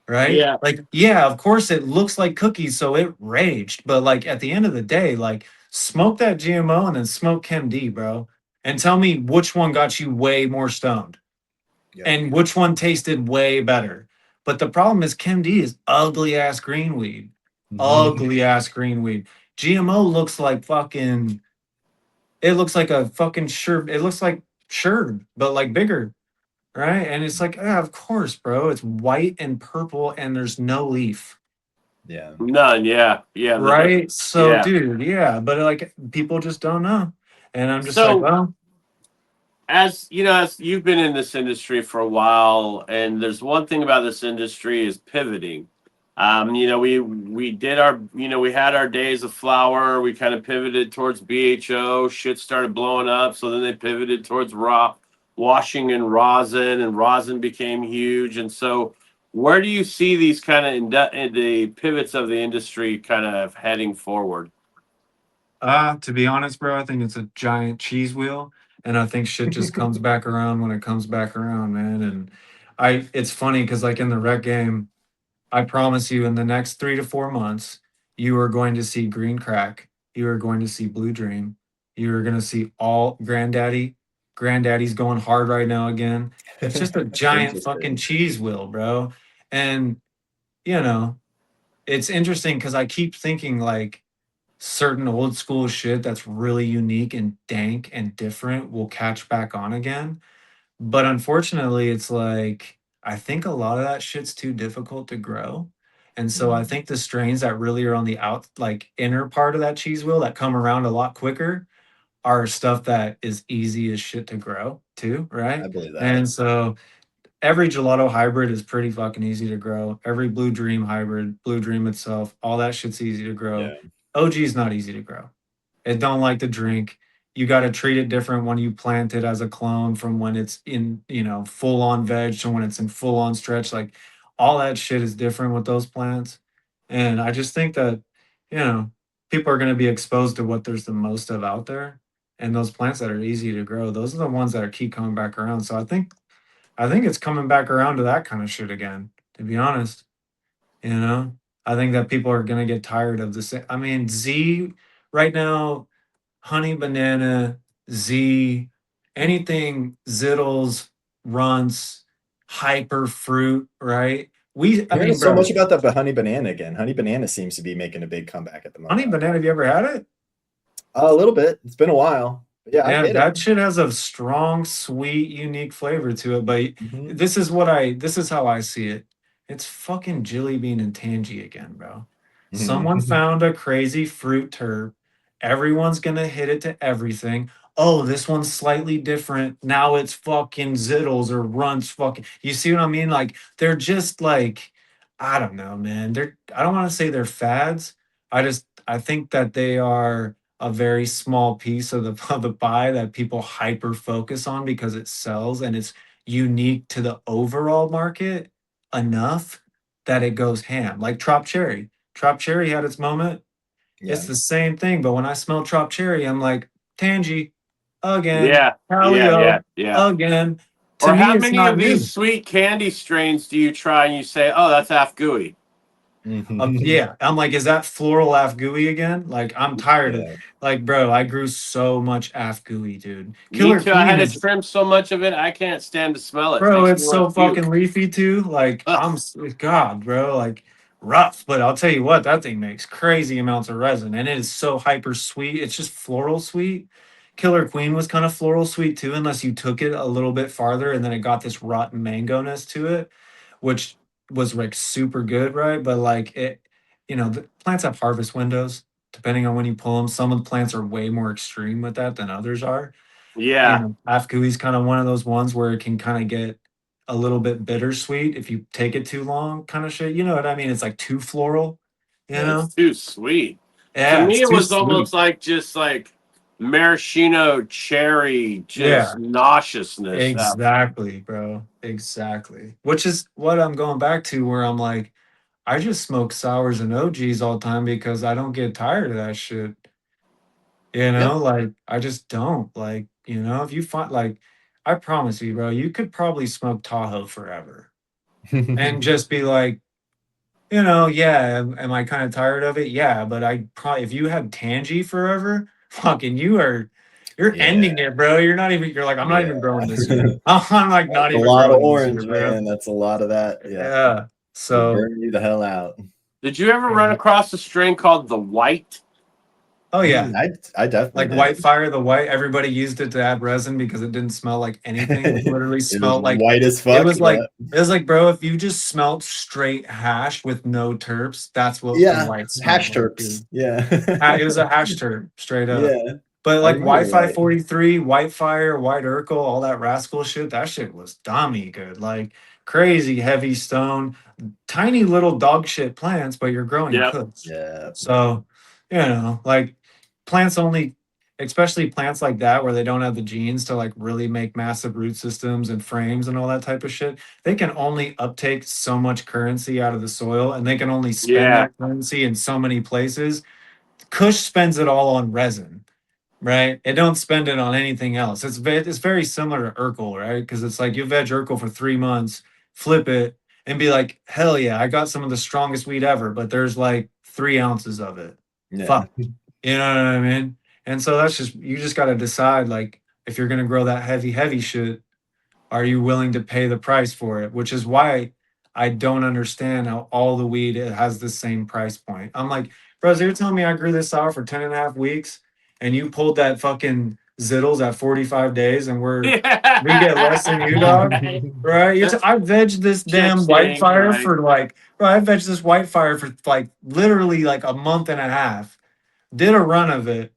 Right? Yeah. Like, yeah, of course it looks like cookies, so it raged. But like at the end of the day, like smoke that GMO and then smoke Chem D, bro. And tell me which one got you way more stoned Yep. and which one tasted way better. But the problem is Chem D is ugly ass green weed. Ugly ass green weed. GMO looks like fucking it looks like a fucking sherb. It looks like sherb, but like bigger. Right? And it's like, yeah, of course, bro. It's white and purple and there's no leaf. Yeah. None. Yeah. Yeah. Right? So, Yeah. dude, yeah, but like people just don't know. And I'm just like, So, well, as you know, as you've been in this industry for a while, and there's one thing about this industry is pivoting. We did our, we had our days of flower. We kind of pivoted towards BHO. Shit started blowing up, so then they pivoted towards raw washing and rosin became huge. And so, where do you see these kind of the pivots of the industry kind of heading forward? to be honest, bro, I think it's a giant cheese wheel. And I think shit just comes back around when it comes back around, man. And it's funny because like in the rec game, I promise you, in the next 3 to 4 months, you are going to see Green Crack. You are going to see Blue Dream. You are going to see all Granddaddy. Granddaddy's going hard right now again. It's just a giant fucking Interesting. cheese wheel, bro. And, you know, it's interesting because I keep thinking like certain old school shit that's really unique and dank and different will catch back on again. But unfortunately, it's like I think a lot of that shit's too difficult to grow. And so I Mm. think the strains that really are on the out like inner part of that cheese wheel that come around a lot quicker are stuff that is easy as shit to grow too, I right? believe that. And so every gelato hybrid is pretty fucking easy to grow. Every Blue Dream hybrid, Blue Dream itself, all that shit's easy to grow. Yeah. OG is not easy to grow. It don't like to drink. You got to treat it different when you plant it as a clone from when it's in, full on veg to when it's in full on stretch. Like all that shit is different with those plants. And I just think that, you know, people are going to be exposed to what there's the most of out there. And those plants that are easy to grow, those are the ones that keep coming back around. So I think it's coming back around to that kind of shit again, to be honest. You know, I think that people are going to get tired of this. I mean, Z right now, honey banana, Z, anything zittles, runts, hyper fruit, right? I Hearing mean, so bro, much about the honey banana again. Honey banana seems to be making a big comeback at the honey moment. banana, have you ever had it? A little bit. It's been a while. But yeah, I Yeah, get it. that shit has a strong, sweet, unique flavor to it. But Mhm. this is how I see it. It's fucking Jilly Bean and Tangy again, bro. Someone found a crazy fruit terp. Everyone's gonna hit it to everything. Oh, this one's slightly different. Now it's fucking zittles or runts fucking. You see what I mean? Like they're just like, I don't know, man. I don't want to say they're fads. I think that they are a very small piece of of the pie that people hyper focus on because it sells and it's unique to the overall market enough that it goes ham. Like Trop Cherry. Trop Cherry had its moment. Yeah. It's the same thing, but when I smell Trop Cherry, I'm like, Tangy, again, Yeah, yeah, yeah, Paleo, yeah. again. To Or me, how it's many not of these new. sweet candy strains do you try and you say, "Oh, that's half gooey"? Yeah, I'm like, is that floral gooey again? Like, I'm tired of Yeah. like, bro. I grew so much gooey, dude. Me Killer too. I Queen had to is trim so much of it, I can't stand to smell it. Bro, Makes me it's want so to fucking puke. leafy too. Like Ugh. God, bro, like rough. But I'll tell you what, that thing makes crazy amounts of resin, and it is so hyper sweet. It's just floral sweet. Killer Queen was kind of floral sweet too, unless you took it a little bit farther, and then it got this rotten mango-ness to it, which was like super good, right? But like it, the plants have harvest windows depending on when you pull them. Some of the plants are way more extreme with that than others are. Yeah, Afgui is kind of one of those ones where it can kind of get a little bit bittersweet if you take it too long, kind of shit. You know what I mean? It's like too floral, you it's know? too sweet. To Yeah, me, it's it too was sweet. almost like just like maraschino cherry, just Yeah, nauseousness. exactly, bro. Exactly. Which is what I'm going back to where I'm like, I just smoke sours and OGs all the time because I don't get tired of that shit. Yeah. Like I just don't. Like, if you find like I promise you, bro, you could probably smoke Tahoe forever and just be like, yeah, am I kind of tired of it? Yeah, but I probably if you had Tangy forever, fucking you're Yeah. ending it, bro. You're like, I'm not Yeah. even growing this year. I'm like not That's a even lot of growing this year, orange, bro. man. That's a lot of that. Yeah. Yeah. Will So burn you the hell out. Did you ever run across a strain called the White? oh yeah. I definitely Like did. white fire, the white, everybody used it to add resin because it didn't smell like anything. It literally It was smelled like white as it fuck. was Yeah. like it was like, bro, if you just smelled straight hash with no terps, that's what the Yeah. white smelled Hash like, turps. dude. Yeah. It was a hash terp, straight up. Yeah. But I like remember Wi-Fi white. 43, White Fire, White Urkel, all that rascal shit, that shit was dummy good. Like crazy heavy stone, tiny little dog shit plants, but you're growing Yep. kush. Yeah. So, like plants only, especially plants like that where they don't have the genes to like really make massive root systems and frames and all that type of shit, they can only uptake so much currency out of the soil and they can only spend Yeah. that currency in so many places. Kush spends it all on resin, right? It don't spend it on anything else. It's very similar to Urkel, right? Because it's like you veg Urkel for 3 months, flip it, and be like, hell yeah, I got some of the strongest weed ever, but there's like 3 ounces of it. Yeah. Fuck. You know what I mean? And so that's just you just gotta decide like if you're gonna grow that heavy shit, are you willing to pay the price for it? Which is why I don't understand how all the weed it has the same price point. I'm like, bros, you're telling me I grew this sour for 10 and a half weeks and you pulled that fucking zittles at 45 days and we get less than you, dog. Right? I vegged this damn white Cha-ching, fire right? for like, bro, I vegged this white fire for like literally like a month and a half. Did a run of it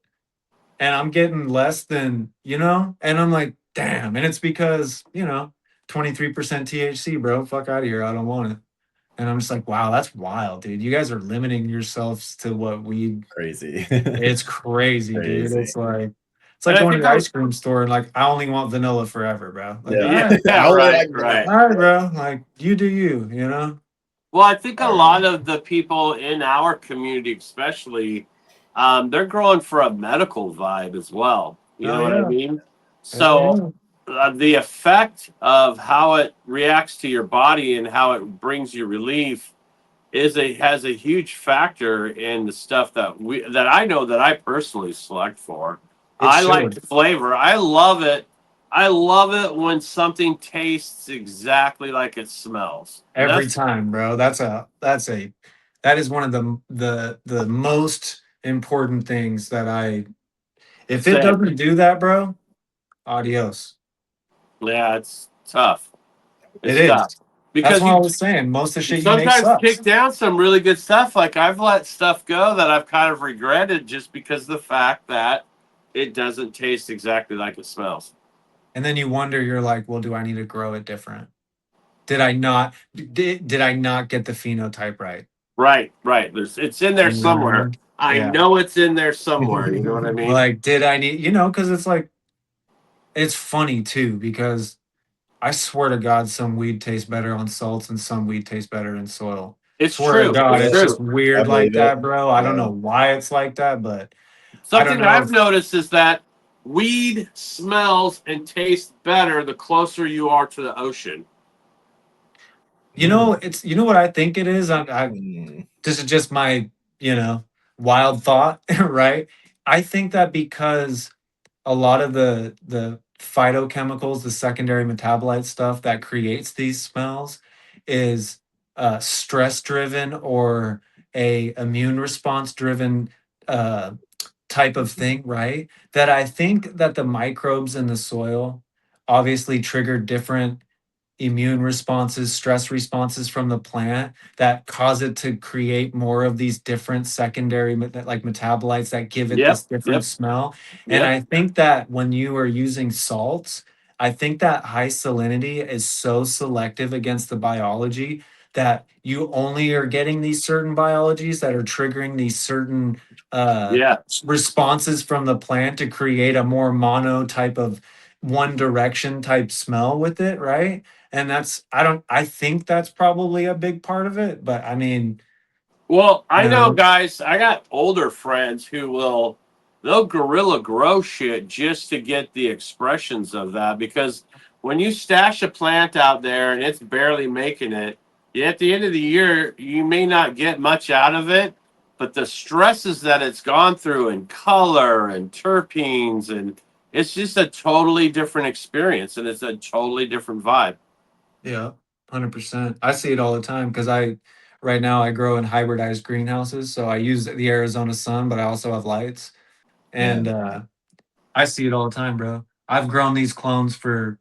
and I'm getting less than, and I'm like, damn. And it's because, 23% THC, bro. Fuck out of here. I don't want it. And I'm just like, wow, that's wild, dude. You guys are limiting yourselves to what weed. Crazy. It's crazy, dude. Crazy. And It's like I going to think the I'm ice cream store and like, I only want vanilla forever, bro. Like, Yeah. yeah, I only right, like right. vanilla. all right, bro. Like, you do you, you know? Well, I think a All lot right. of the people in our community, especially, they're growing for a medical vibe as well. You Oh know what I yeah. mean? Hell So yeah. the effect of how it reacts to your body and how it brings you relief has a huge factor in the stuff that I know that I personally select for. It I like should. the flavor. I love it. I love it when something tastes exactly like it smells. And Every that's time, bro. That is one of the most important things that I if it same. doesn't do that, bro, adios. Yeah, it's tough. It It's tough is. That's because what I was saying. Most of the you shit you make sometimes sucks. kick down some really good stuff. Like I've let stuff go that I've kind of regretted just because of the fact that it doesn't taste exactly like it smells. And then you wonder, you're like, well, do I need to grow it different? Did I not get the phenotype right? Right, right. It's in there You know what I somewhere. mean? I Yeah. know it's in there somewhere. You know what I mean? Like, did I need, because it's like, it's funny too, because I swear to God, some weed tastes better on salts and some weed tastes better in soil. It's Swear to true. God, It's Yeah, it's just true. I weird like believe it. that, bro. I don't Yeah. know why it's like that, but I don't Something know I've if, noticed is that weed smells and tastes better the closer you are to the ocean. Mm. what I think it is. Mm. This is just my, you know, wild thought, right? I think that because a lot of the phytochemicals, the secondary metabolite stuff that creates these smells is stress driven or a immune response driven uh, type of thing, right? That I think that the microbes in the soil obviously trigger different immune responses, stress responses from the plant that cause it to create more of these different secondary like metabolites that give it this Yep, different yep, smell. And yep. I think that when you are using salts, I think that high salinity is so selective against the biology that you only are getting these certain biologies that are triggering these certain uh Yeah. responses from the plant to create a more mono type of one direction type smell with it, right? And I think that's probably a big part of it, but I mean, Well, you I know know, guys, I got older friends they'll gorilla grow shit just to get the expressions of that because when you stash a plant out there and it's barely making it, yeah, at the end of the year, you may not get much out of it, but the stresses that it's gone through and color and terpenes and it's just a totally different experience and it's a totally different vibe. yeah, 100%. I see it all the time because right now I grow in hybridized greenhouses, so I use the Arizona sun, but I also have lights, Yeah. and I see it all the time, bro. I've grown these clones for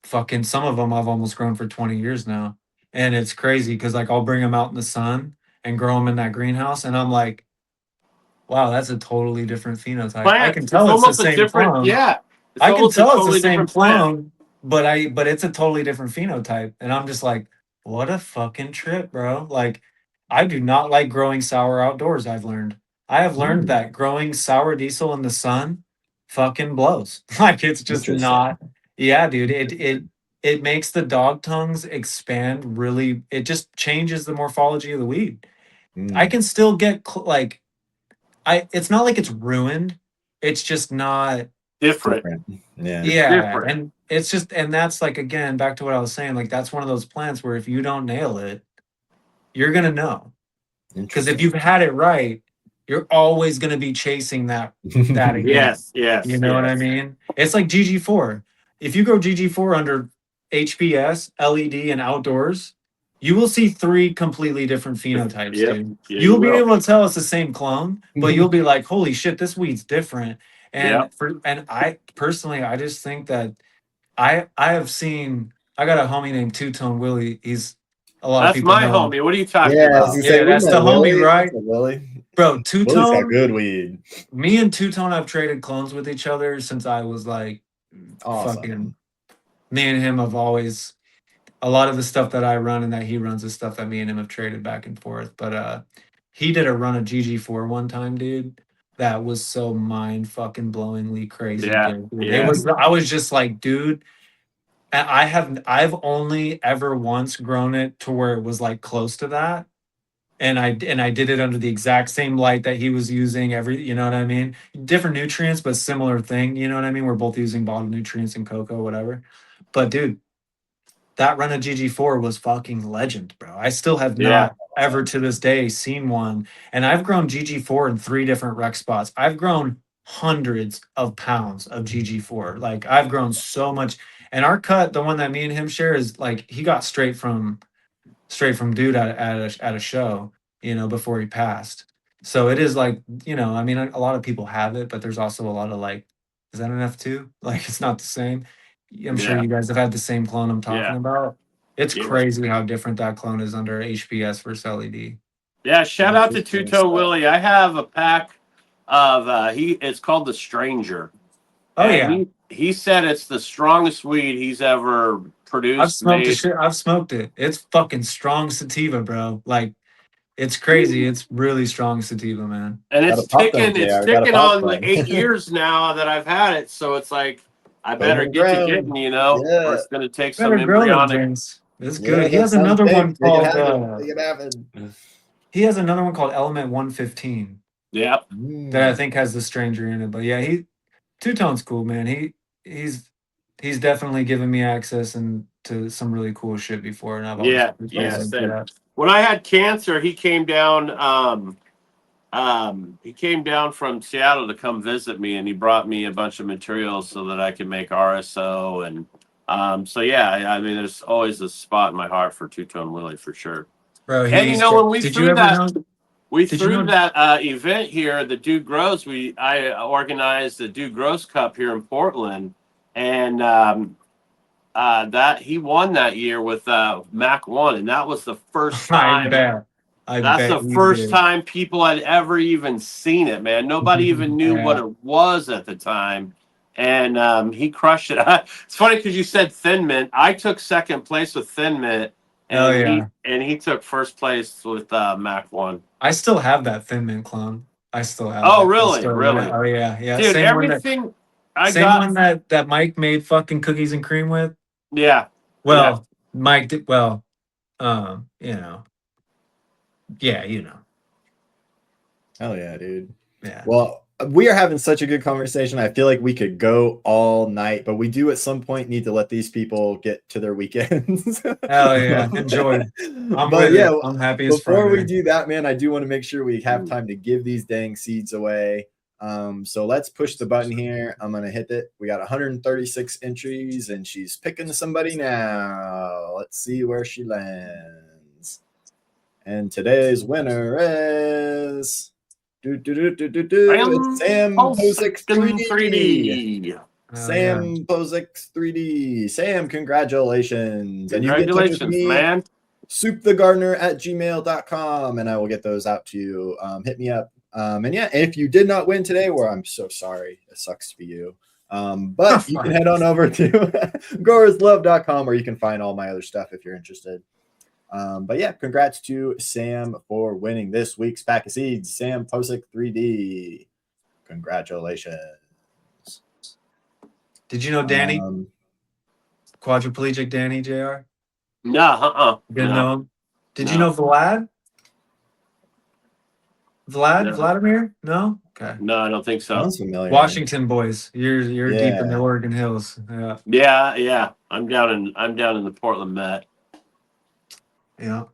fucking some of them I've almost grown for 20 years now, and it's crazy because like I'll bring them out in the sun and grow them in that greenhouse, and I'm like, wow, that's a totally different phenotype. I can Plants, it's tell it's the almost a same different, clone. yeah, it's I can almost a tell it's the totally same different plant. clone, but it's a totally different phenotype. And I'm just like, what a fucking trip, bro. Like, I do not like growing sour outdoors, I've learned. I have learned Mm. that growing sour diesel in the sun fucking blows. Like it's just Interesting. not, yeah, dude. It makes the dog tongues expand really, it just changes the morphology of the weed. I Mm. can still get like it's not like it's ruined. It's just not, Different. Different. Yeah. It's yeah, different. and it's just and that's like again back to what I was saying, like that's one of those plants where if you don't nail it, you're gonna know. Because if Interesting. you've had it right, you're always gonna be chasing that again. Yes, You yes, know what I yes. mean? It's like GG4. If you grow GG4 under HPS, LED, and outdoors, you will see three completely different phenotypes, Yep. dude. Yeah, you You'll be will. able to tell it's the same clone, but you'll be like, holy shit, this weed's different. Yep. And I personally I just think that I have seen I got a homie named Two Tone Willie. He's a lot of That's people my know him. homie. What are you talking Yeah, as about? you say, Yeah, we that's met the homie, Willie. What's right? up, Willie? Bro, Two Willie's got Tone, good weed. me and Two Tone have traded clones with each other since I was like fucking Awesome. me and him have always a lot of the stuff that I run and that he runs is stuff that me and him have traded back and forth. But he did a run of GG4 one time, dude. That was so mind fucking blowingly crazy Yeah, good, dude. It yeah. was I was just like, dude, And I've only ever once grown it to where it was like close to that. And I did it under the exact same light that he was using you know what I mean? Different nutrients, but similar thing, you know what I mean? We're both using bottled nutrients and cocoa, whatever. But dude, that run of GG4 was fucking legend, bro. I still have Yeah. not ever to this day seen one. And I've grown GG4 in 3 different rec spots. I've grown hundreds of pounds of GG4. Like I've grown so much. And our cut, the one that me and him share, is like he got straight from dude at a show, you know, before he passed. So it is like, you know, I mean, a lot of people have it, but there's also a lot of like, is that an F2? Like, it's not the same. I'm sure Yeah. you guys have had the same clone I'm talking Yeah. about. It's Yeah. crazy how different that clone is under HPS versus LED. Yeah. Shout out to Two Tone stuff. Willie. I have a pack of it's called the Stranger. Oh And yeah, he said it's the strongest weed he's ever I've produced, smoked the made. shit. I've smoked it. It's fucking strong sativa, bro. Like, it's crazy. It's really strong sativa, man. And Gotta pop them, it's JR. Gotta ticking pop on the them. 8 years now that I've had it. So it's like I better Homegrown get to ground. getting, you know, or Yeah. it's gonna take some Better grow them embryonic. drinks. It's Yeah, good. He that has sounds another big. one Make it called happen. Make it happen. Element 115 Yep. that I Mm. think has the stranger in it. But yeah, Two Tone's cool, man. He's he's definitely given me access and to some really cool shit before, and I've always Yeah. appreciated Yeah. him for Same. that. When I had cancer, he came down. He came down from Seattle to come visit me, and he brought me a bunch of materials so that I could make RSO. And so yeah, I mean, there's always a spot in my heart for Two Tone Willie for sure. Bro, And you know, when we did you threw ever that, know? we Did you threw know? that event here, the Dude Grows. I organized the Dude Grows Cup here in Portland, and that he won that year with Mac One, and that was the first I time. bet. I That's bet the you first did. time people had ever even seen it, man. Nobody even knew what Yeah. it was at the time. And he crushed it. It's funny because you said Thin Mint. I took second place with Thin Mint, Oh and yeah. he took first place with Mac One. I still have that Thin Mint clone. I still have Oh, it. really? So yeah. Really? Oh yeah. Yeah. Dude, everything I Same got. one that Mike made fucking cookies and cream with. Yeah. Yeah. Well, Mike did well. You know. Yeah, you know. Hell yeah, dude. Yeah. Well, we are having such a good conversation. I feel like we could go all night, but we do at some point need to let these people get to their weekends. Hell yeah. Enjoy. I'm But with yeah, it. I'm happy it's before we Friday. do that, man, I do want to make sure we have time to give these dang seeds away. So let's push the button here. I'm gonna hit it. We got 136 entries, and she's picking somebody now. Let's see where she lands. And today's winner is it's Sam Posick 3D. 3D. Sam Posick 3D. Sam, congratulations. And you get in touch with Congratulations, me, man. soupthegardener@gmail.com, and I will get those out to you. Hit me up. And yeah, if you did not win today, well, I'm so sorry. It sucks for you. But you can head on over to growerslove.com where you can find all my other stuff if you're interested. But yeah, congrats to Sam for winning this week's pack of seeds. Sam Posick 3D. Congratulations. Did you know Danny? Quadriplegic Danny JR? No, Didn't know him. Did you No. know Vlad? No. Vladimir? No? Okay. No, I don't think so. Sounds familiar. Washington boys. You're deep in the Oregon hills. Yeah. Yeah. I'm down in the Portland Met. Yeah.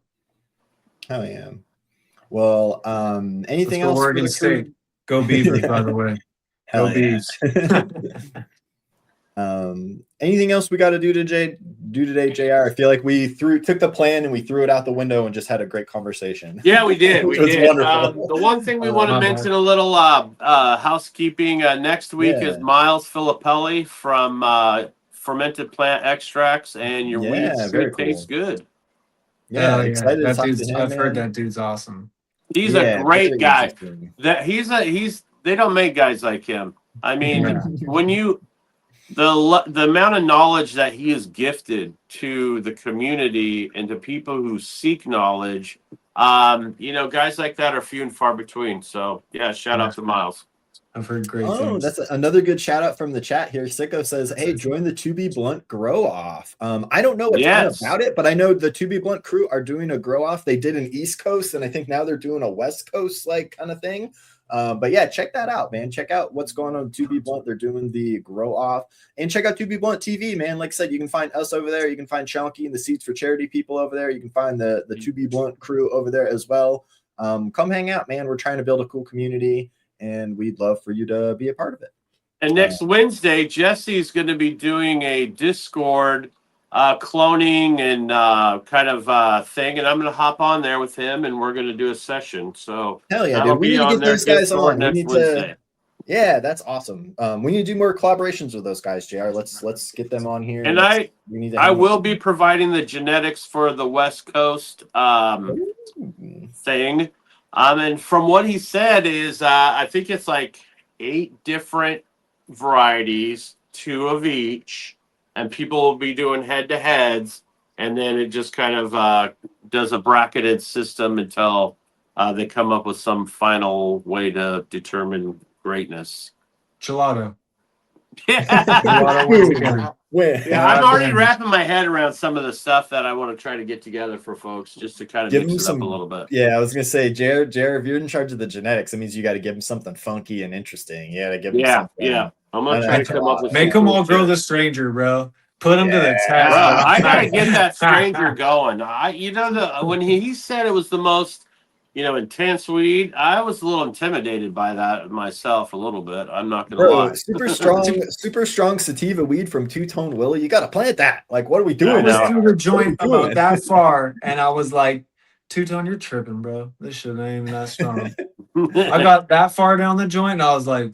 Oh yeah. Well, anything else? Oregon State. Go Beavers, by the way. Hell Go Beavs. Anything else we got to do today, JR? I feel like we took the plan and we threw it out the window and just had a great conversation. Yeah, we did. We did. Wonderful. The one thing we want to mention a little housekeeping. Next week is Miles Filippelli from Fermented Plant Extracts, and your weed should taste good. Yeah, excited to talk to him. I've heard that dude's awesome. He's a great guy. They don't make guys like him. I mean, when the amount of knowledge that he is gifted to the community and to people who seek knowledge, guys like that are few and far between. So yeah, shout out to Miles. I've heard great Oh, things. that's another good shout out from the chat here. Sicko says, "Hey, join the To Be Blunt grow off." I don't know a ton about it, but I know the To Be Blunt crew are doing a grow off. They did an East Coast, and I think now they're doing a West Coast like kind of thing. But yeah, check that out, man. Check out what's going on with To Be Blunt. They're doing the grow off, and check out To Be Blunt TV, man. Like I said, you can find us over there. You can find Chunky and the Seeds for Charity people over there. You can find the To Be Blunt crew over there as well. Come hang out, man. We're trying to build a cool community, and we'd love for you to be a part of it. And next Wednesday, Jesse's going to be doing a Discord cloning and kind of thing, and I'm going to hop on there with him, and we're going to do a session. So hell yeah, dude. We need to get those guys on. next Wednesday. Yeah, that's awesome. We need to do more collaborations with those guys, JR. Let's get them on here. And I will be providing the genetics for the West Coast thing. And from what he said is, I think it's like 8 different varieties, 2 of each, and people will be doing head-to-heads, and then it just kind of does a bracketed system until they come up with some final way to determine greatness. Gelato. Yeah, I'm already wrapping my head around some of the stuff that I want to try to get together for folks, just to kind of mix it up a little bit. Yeah, I was gonna say, Jared, if you're in charge of the genetics, it means you got to give them something funky and interesting. Yeah, to give them something. Yeah. I'm gonna try to come up with. Make them all grow the stranger, bro. Put them to the test. Bro, I gotta get that stranger going. When he said it was the most, intense weed, I was a little intimidated by that myself a little bit. I'm not gonna lie. Super strong sativa weed from Two Tone Willie. You gotta plant that. Like, what are we doing? I was through the joint about that far, and I was like, Two Tone, you're tripping, bro. This shit ain't even that strong. I got that far down the joint, and I was like,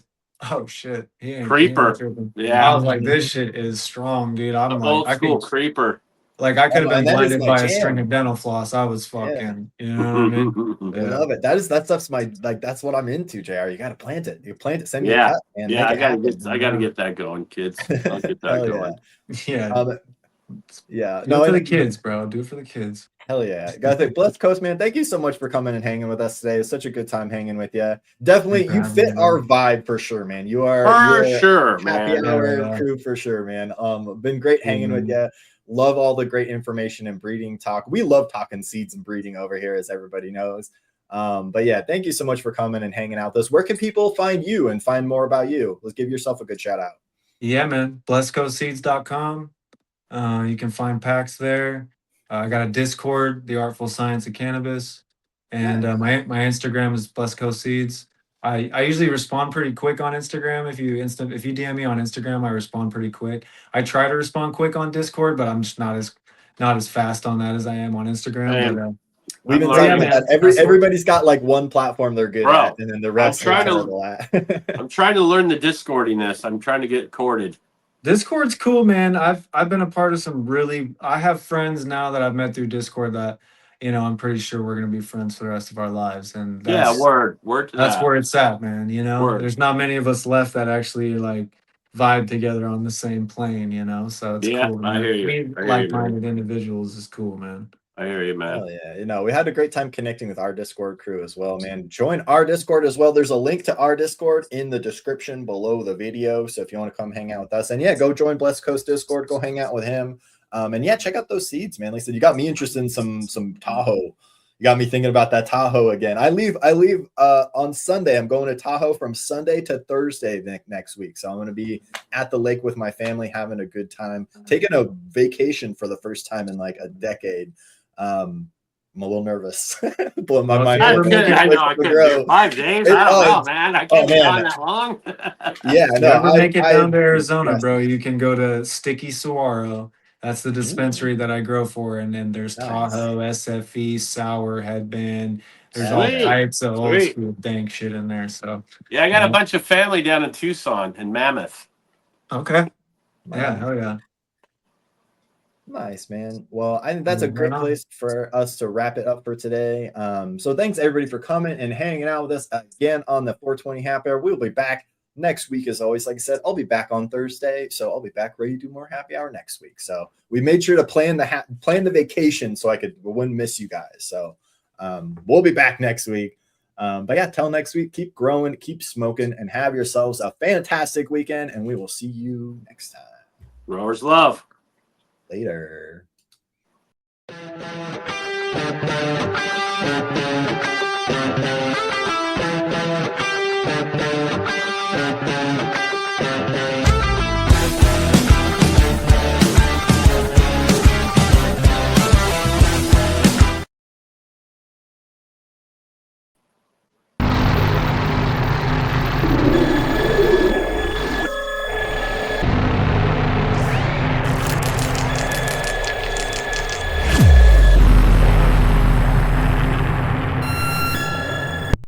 oh shit, he ain't tripping. Yeah, I was like, this shit is strong, dude. I'm like, old school creeper. Like, I could have been blinded by a string of dental floss. I was fucking, you know what I mean? I love it. That stuff's that's what I'm into, JR. You gotta plant it. You plant it, send me a cut, man. Yeah, I gotta get that going, kids. I'll get that going. Yeah. Do it for the kids, bro. Do it for the kids. Hell yeah. Guys, Blessed Coast, man, thank you so much for coming and hanging with us today. It's such a good time hanging with you. Definitely, you fit our vibe for sure, man. You're happy hour crew for sure, man. Been great hanging with you. Love all the great information and breeding talk. We love talking seeds and breeding over here, as everybody knows. But yeah, thank you so much for coming and hanging out with us. Where can people find you and find more about you? Let's give yourself a good shout out. Yeah, man. blessedcoastseeds.com. You can find packs there. I got a Discord, The Artful Science of Cannabis, and my Instagram is Blessed Coast Seeds. I usually respond pretty quick on Instagram. If you DM me on Instagram, I respond pretty quick. I try to respond quick on Discord, but I'm just not as fast on that as I am on Instagram. But, we've been saying that everybody's got like one platform they're good at, and then the rest are terrible at. I'm trying to learn the Discordiness. I'm trying to get corded. Discord's cool, man. I've been a part of some I have friends now that I've met through Discord that, I'm pretty sure we're gonna be friends for the rest of our lives. And word to that's that. Where it's at, man. There's not many of us left that actually like vibe together on the same plane, So it's cool. Man. I hear you. Like-minded individuals is cool, man. I hear you, man. Hell yeah. We had a great time connecting with our Discord crew as well, man. Join our Discord as well. There's a link to our Discord in the description below the video. So if you want to come hang out with us, and go join Blessed Coast Discord, go hang out with him. And check out those seeds, man. Like I said, you got me interested in some Tahoe. You got me thinking about that Tahoe again. I leave on Sunday. I'm going to Tahoe from Sunday to Thursday next week. So I'm going to be at the lake with my family, having a good time, taking a vacation for the first time in like a decade. I'm a little nervous. Blowing my mind. I know. I couldn't do 5 days. I don't know, man. I can't be on that long. Yeah, no. Ever make it down to Arizona, bro? You can go to Sticky Saguaro. That's the dispensary that I grow for, and then there's Tahoe, SFE, Sour, Headband. There's all types of old school dank shit in there. So yeah, I got a bunch of family down in Tucson and Mammoth. Okay. Yeah, hell yeah. Nice, man. Well, I think that's a great place for us to wrap it up for today. So thanks everybody for coming and hanging out with us again on the 420 Happy Hour. We'll be back next week, as always. Like I said, I'll be back on Thursday, so I'll be back ready to do more happy hour next week. So we made sure to plan the vacation so I wouldn't miss you guys. So we'll be back next week. But yeah, till next week, keep growing, keep smoking, and have yourselves a fantastic weekend. And we will see you next time. Growers love. Later.